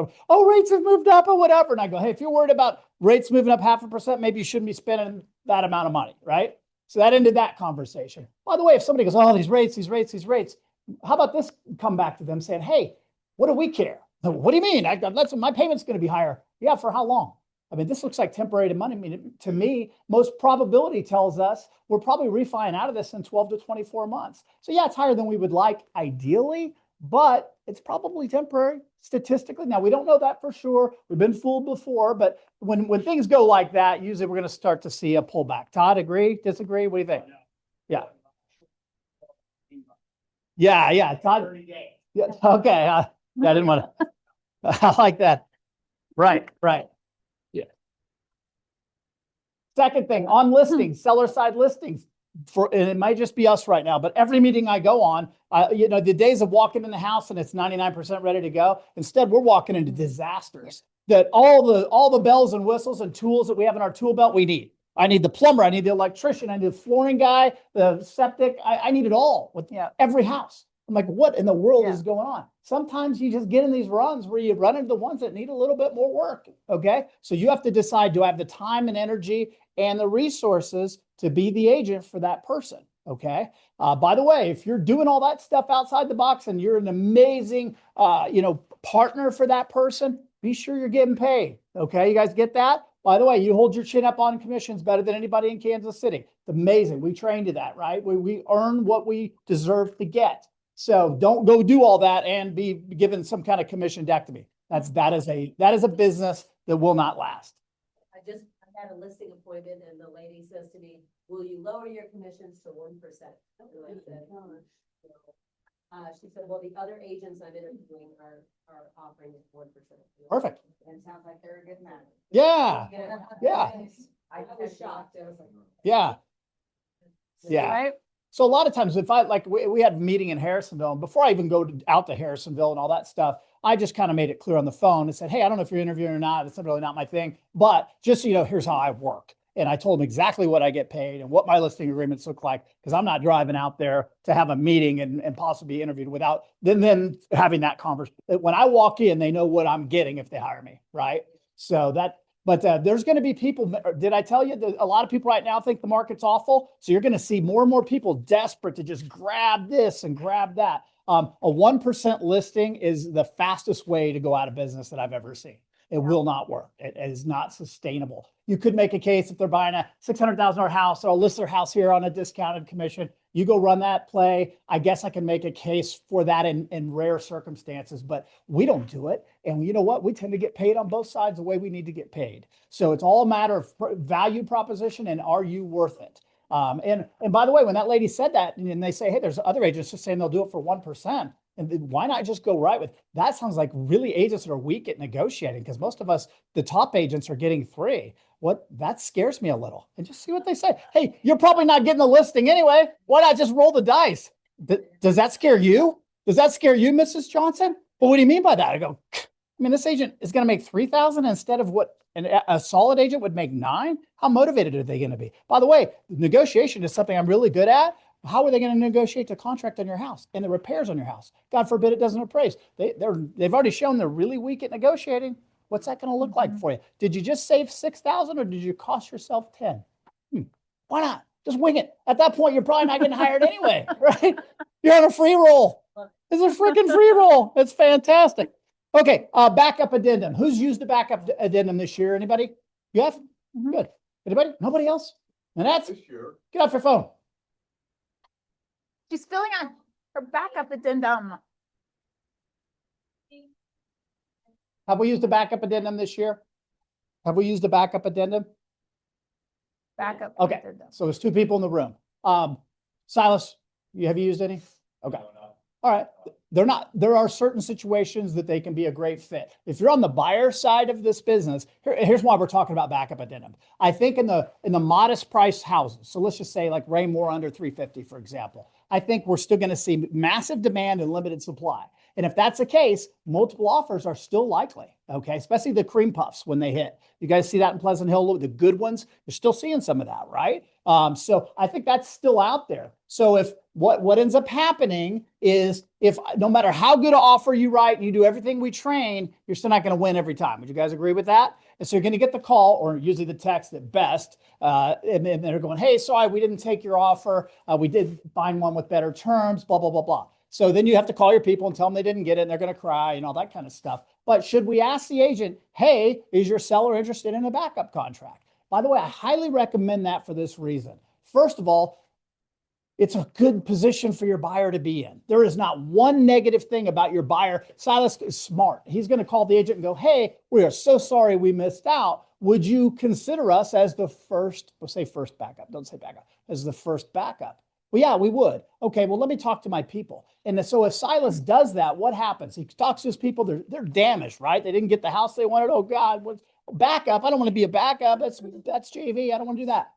rates have moved up or whatever. And I go, hey, if you're worried about rates moving up 0.5%, maybe you shouldn't be spending that amount of money, right? So that ended that conversation. By the way, if somebody goes, oh, these rates, how about this come back to them saying, hey, what do we care? What do you mean? My payment's going to be higher. Yeah, for how long? I mean, this looks like temporary money. I mean, to me, most probability tells us we're probably refining out of this in 12 to 24 months. So yeah, it's higher than we would like ideally, but it's probably temporary statistically. Now, we don't know that for sure. We've been fooled before, but when things go like that, usually we're going to start to see a pullback. Todd, agree, disagree? What do you think? Yeah. Yeah. Todd. Yeah. Okay. I didn't want to. I like that. Right. Yeah. Second thing on listings, seller side listings. And it might just be us right now, but every meeting I go on, the days of walking in the house and it's 99% ready to go. Instead, we're walking into disasters that all the bells and whistles and tools that we have in our tool belt we need. I need the plumber, I need the electrician, I need the flooring guy, the septic. I need it all with every house. I'm like, what in the world is going on? Sometimes you just get in these runs where you run into the ones that need a little bit more work. Okay. So you have to decide, do I have the time and energy and the resources to be the agent for that person? Okay. By the way, if you're doing all that stuff outside the box and you're an amazing, partner for that person, be sure you're getting paid. Okay. You guys get that? By the way, you hold your chin up on commissions better than anybody in Kansas City. It's amazing. We trained you that, right? We earn what we deserve to get. So don't go do all that and be given some kind of commissionectomy. That is a business that will not last. I had a listing appointment and the lady says to me, will you lower your commissions to 1%? And I said, no. She said, well, the other agents I'm interviewing are offering 1%. Perfect. And it sounds like they're a good match. Yeah. I was shocked. I was like, Yeah. Right? So a lot of times if we had a meeting in Harrisonville, and before I even go out to Harrisonville and all that stuff, I just kind of made it clear on the phone and said, hey, I don't know if you're interviewing or not. It's really not my thing, but just so you know, here's how I work. And I told them exactly what I get paid and what my listing agreements look like, because I'm not driving out there to have a meeting and possibly be interviewed without then having that conversation. When I walk in, they know what I'm getting if they hire me, right? So but there's going to be people. Did I tell you that a lot of people right now think the market's awful? So you're going to see more and more people desperate to just grab this and grab that. A 1% listing is the fastest way to go out of business that I've ever seen. It will not work. It is not sustainable. You could make a case if they're buying a $600,000 house, they'll list their house here on a discounted commission. You go run that play. I guess I can make a case for that in rare circumstances, but we don't do it. And you know what? We tend to get paid on both sides the way we need to get paid. So it's all a matter of value proposition and are you worth it? And by the way, when that lady said that, and they say, hey, there's other agents just saying they'll do it for 1%. And then why not just go right with that? Sounds like really agents that are weak at negotiating, because most of us, the top agents, are getting 3. That scares me a little. And just see what they say. Hey, you're probably not getting the listing anyway. Why not just roll the dice? Does that scare you? Does that scare you, Mrs. Johnson? Well, what do you mean by that? I go, I mean, this agent is going to make 3,000 instead of what a solid agent would make 9. How motivated are they going to be? By the way, negotiation is something I'm really good at. How are they going to negotiate the contract on your house and the repairs on your house? God forbid it doesn't appraise. They've already shown they're really weak at negotiating. What's that going to look like for you? Did you just save 6,000 or did you cost yourself 10? Why not? Just wing it. At that point, you're probably not getting hired anyway, right? You're on a free roll. It's a freaking free roll. It's fantastic. Okay, backup addendum. Who's used a backup addendum this year? Anybody? You have? Good. Anybody? Nobody else? And that's, This year, get off your phone. She's filling out her backup addendum. Have we used a backup addendum this year? Have we used a backup addendum? Backup. Okay, addendum. so there's 2 people in the room. Silas, have you used any? Okay. All right. There are certain situations that they can be a great fit. If you're on the buyer side of this business, here's why we're talking about backup addendum. I think in the modest price houses, so let's just say like Raymore under 350, for example, I think we're still going to see massive demand and limited supply. And if that's the case, multiple offers are still likely, okay? Especially the cream puffs when they hit. You guys see that in Pleasant Hill, the good ones, you're still seeing some of that, right? So I think that's still out there. So if what ends up happening is if no matter how good an offer you write and you do everything we train, you're still not going to win every time. Would you guys agree with that? And so you're going to get the call or usually the text at best. And they're going, hey, sorry, we didn't take your offer. We did find one with better terms, blah, blah, blah, blah. So then you have to call your people and tell them they didn't get it and they're going to cry and all that kind of stuff. But should we ask the agent, hey, is your seller interested in a backup contract? By the way, I highly recommend that for this reason. First of all, it's a good position for your buyer to be in. There is not one negative thing about your buyer. Silas is smart. He's going to call the agent and go, hey, we are so sorry we missed out. Would you consider us as the first, we'll say first backup, don't say backup, as the first backup? Well, yeah, we would. Okay, well, let me talk to my people. And so if Silas does that, what happens? He talks to his people, they're damaged, right? They didn't get the house they wanted. Oh God, what's backup? I don't want to be a backup. That's JV. I don't want to do that.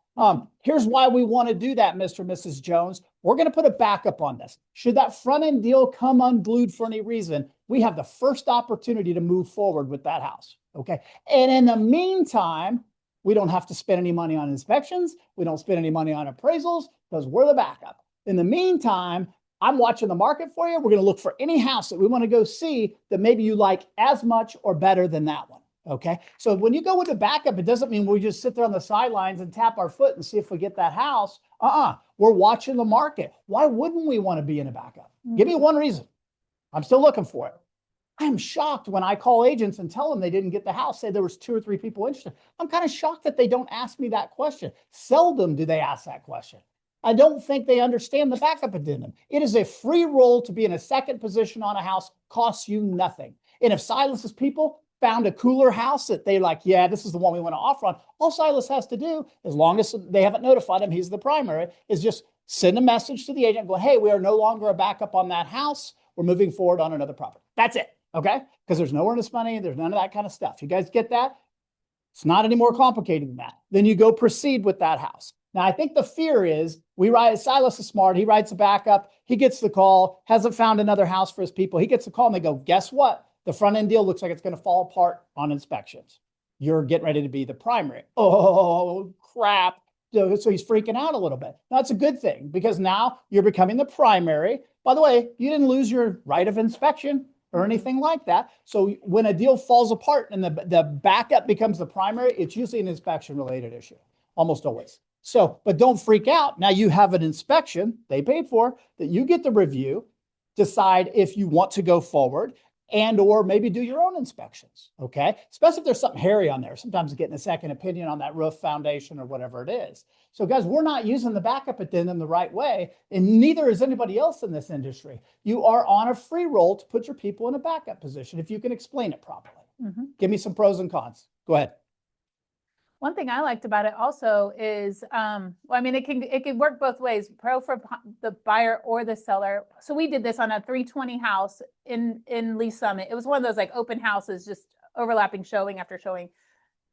Here's why we want to do that, Mr. and Mrs. Jones. We're going to put a backup on this. Should that front end deal come unglued for any reason, we have the first opportunity to move forward with that house. Okay. And in the meantime, we don't have to spend any money on inspections. We don't spend any money on appraisals because we're the backup. In the meantime, I'm watching the market for you. We're going to look for any house that we want to go see that maybe you like as much or better than that one. Okay. So when you go with the backup, it doesn't mean we just sit there on the sidelines and tap our foot and see if we get that house. We're watching the market. Why wouldn't we want to be in a backup? Give me one reason. I'm still looking for it. I am shocked when I call agents and tell them they didn't get the house, say there was 2 or 3 people interested. I'm kind of shocked that they don't ask me that question. Seldom do they ask that question. I don't think they understand the backup addendum. It is a free roll to be in a second position on a house, costs you nothing. And if Silas's people found a cooler house that they like, yeah, this is the one we want to offer on, all Silas has to do, as long as they haven't notified him he's the primary, is just send a message to the agent going, hey, we are no longer a backup on that house. We're moving forward on another property. That's it. Okay? Because there's no earnest money. There's none of that kind of stuff. You guys get that? It's not any more complicated than that. Then you go proceed with that house. Now, I think the fear is Silas is smart. He writes a backup. He gets the call, hasn't found another house for his people. He gets the call and they go, guess what? The front end deal looks like it's going to fall apart on inspections. You're getting ready to be the primary. Oh, crap. So he's freaking out a little bit. Now, it's a good thing because now you're becoming the primary. By the way, you didn't lose your right of inspection or anything like that. So when a deal falls apart and the backup becomes the primary, it's usually an inspection related issue, almost always. So, but don't freak out. Now you have an inspection they paid for that you get the review, decide if you want to go forward. and or maybe do your own inspections, okay? Especially if there's something hairy on there. Sometimes getting a second opinion on that roof foundation or whatever it is. So guys, we're not using the backup addendum the right way, and neither is anybody else in this industry. You are on a free roll to put your people in a backup position if you can explain it properly. Give me some pros and cons. Go ahead. One thing I liked about it also is, well, I mean, it can work both ways, pro for the buyer or the seller. So we did this on a 320 house in Lee Summit. It was one of those like open houses, just overlapping showing after showing.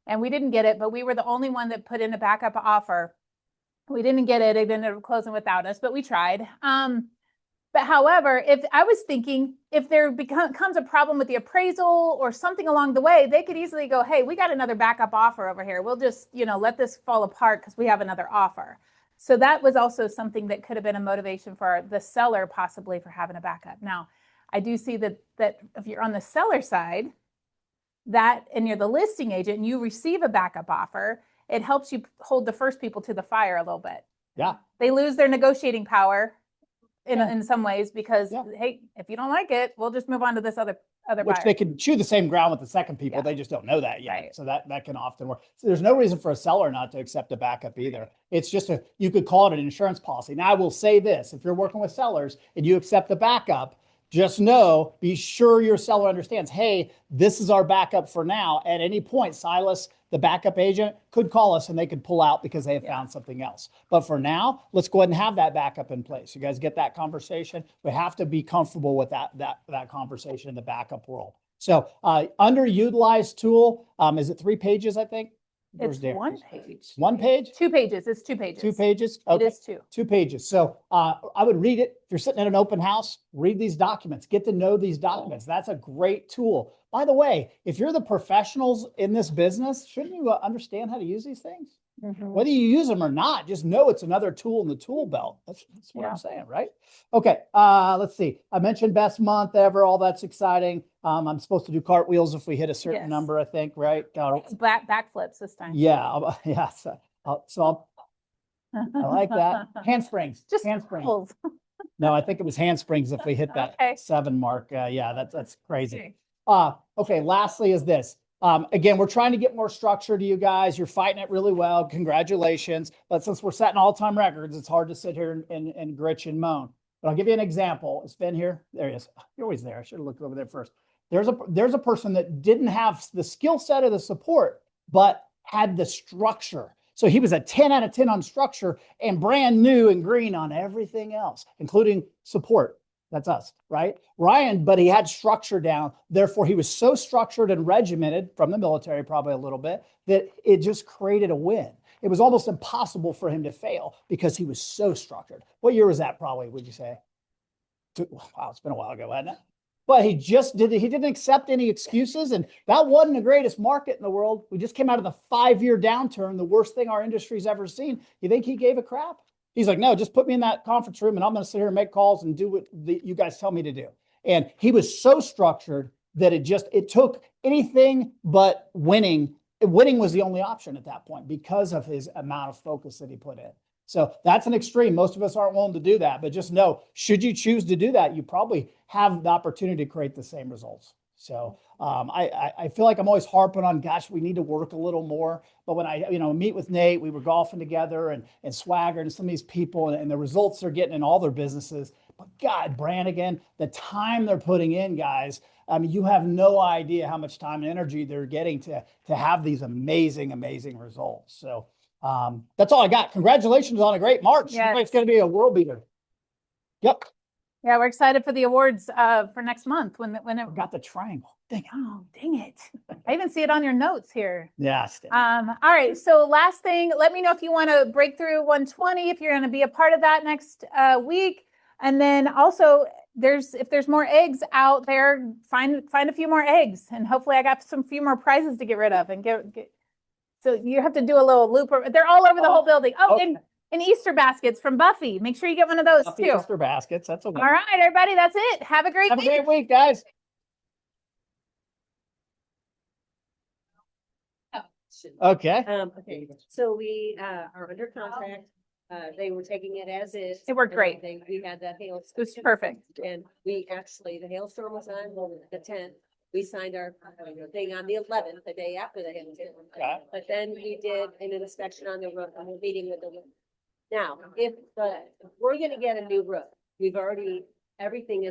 And we didn't get it, but we were the only one that put in a backup offer. We didn't get it. It ended up closing without us, but we tried. But however, if I was thinking, if there becomes a problem with the appraisal or something along the way, they could easily go, hey, we got another backup offer over here. We'll just, let this fall apart because we have another offer. So that was also something that could have been a motivation for the seller possibly for having a backup. Now, I do see that if you're on the seller side, and you're the listing agent and you receive a backup offer, it helps you hold the first people to the fire a little bit. Yeah. They lose their negotiating power in some ways because, hey, if you don't like it, we'll just move on to this other Which buyer. they can chew the same ground with the second people. Yeah. They just don't know that yet. Right. So that can often work. So there's no reason for a seller not to accept a backup either. It's just you could call it an insurance policy. Now I will say this, if you're working with sellers and you accept the backup, just know, be sure your seller understands, hey, this is our backup for now. At any point, Silas, the backup agent, could call us and they could pull out because they have found something else. But for now, let's go ahead and have that backup in place. You guys get that conversation? We have to be comfortable with that conversation in the backup world. So underutilized tool, is it 3 pages, I think? It's Where's one page. 1 page? 2 pages. It's 2 pages. 2 pages? It Okay. is 2. 2 pages. So I would read it. If you're sitting at an open house, read these documents, get to know these documents. That's a great tool. By the way, if you're the professionals in this business, shouldn't you understand how to use these things? Whether you use them or not, just know it's another tool in the tool belt. That's what I'm saying, right? Okay, let's see. I mentioned best month ever. All that's exciting. I'm supposed to do cartwheels if we hit a certain Yes. number, I think, right? Backflips this time. Yeah, yeah. So I like that. Handsprings. Just handsprings. pulls. No, I think it was handsprings if we hit that Okay. 7 mark. Yeah, that's crazy. Okay. Okay, lastly is this. Again, we're trying to get more structure to you guys. You're fighting it really well. Congratulations. But since we're setting all-time records, it's hard to sit here and gritch and moan. But I'll give you an example. Is Finn here? There he is. You're always there. I should have looked over there first. There's a person that didn't have the skill set of the support, but had the structure. So he was a 10 out of 10 on structure and brand new and green on everything else, including support. That's us, right? Ryan, but he had structure down. Therefore, he was so structured and regimented from the military, probably a little bit, that it just created a win. It was almost impossible for him to fail because he was so structured. What year was that probably, would you say? Wow, it's been a while ago, hasn't it? But he didn't accept any excuses. And that wasn't the greatest market in the world. We just came out of the 5-year downturn, the worst thing our industry's ever seen. You think he gave a crap? He's like, no, just put me in that conference room and I'm going to sit here and make calls and do what you guys tell me to do. And he was so structured that it took anything but winning. Winning was the only option at that point because of his amount of focus that he put in. So that's an extreme. Most of us aren't willing to do that, but just know, should you choose to do that, you probably have the opportunity to create the same results. So I feel like I'm always harping on, gosh, we need to work a little more. But when I meet with Nate, we were golfing together and Swagger and some of these people and the results they're getting in all their businesses. But God, Brannigan, the time they're putting in, guys, I mean, you have no idea how much time and energy they're getting to have these amazing, amazing results. So that's all I got. Congratulations on a great March. Yes. It's going to be a world beater. Yep. Yeah, we're excited for the awards for next month when it Got the triangle. Dang it. Oh, dang it. I even see it on your notes here. Yeah. All right. So last thing, let me know if you want to break through 120, if you're going to be a part of that next week. And then also if there's more eggs out there, find a few more eggs and hopefully I got few more prizes to get rid of and get. So you have to do a little loop. They're all over the whole building. Oh, okay. and Easter baskets from Buffy. Make sure you get one of those Buffy too. Easter baskets. That's a All right, everybody. That's it. Have a great Have a week. great week, guys. Okay. Okay, so we are under contract They were taking it as is. It worked and great. We had that hail. It was perfect. And we actually, the hailstorm was on the 10th. We signed our thing on the 11th, the day after the hailstorm. Okay. But then we did an inspection on the roof and we're meeting with the. Now, if we're gonna get a new roof, we've already, everything is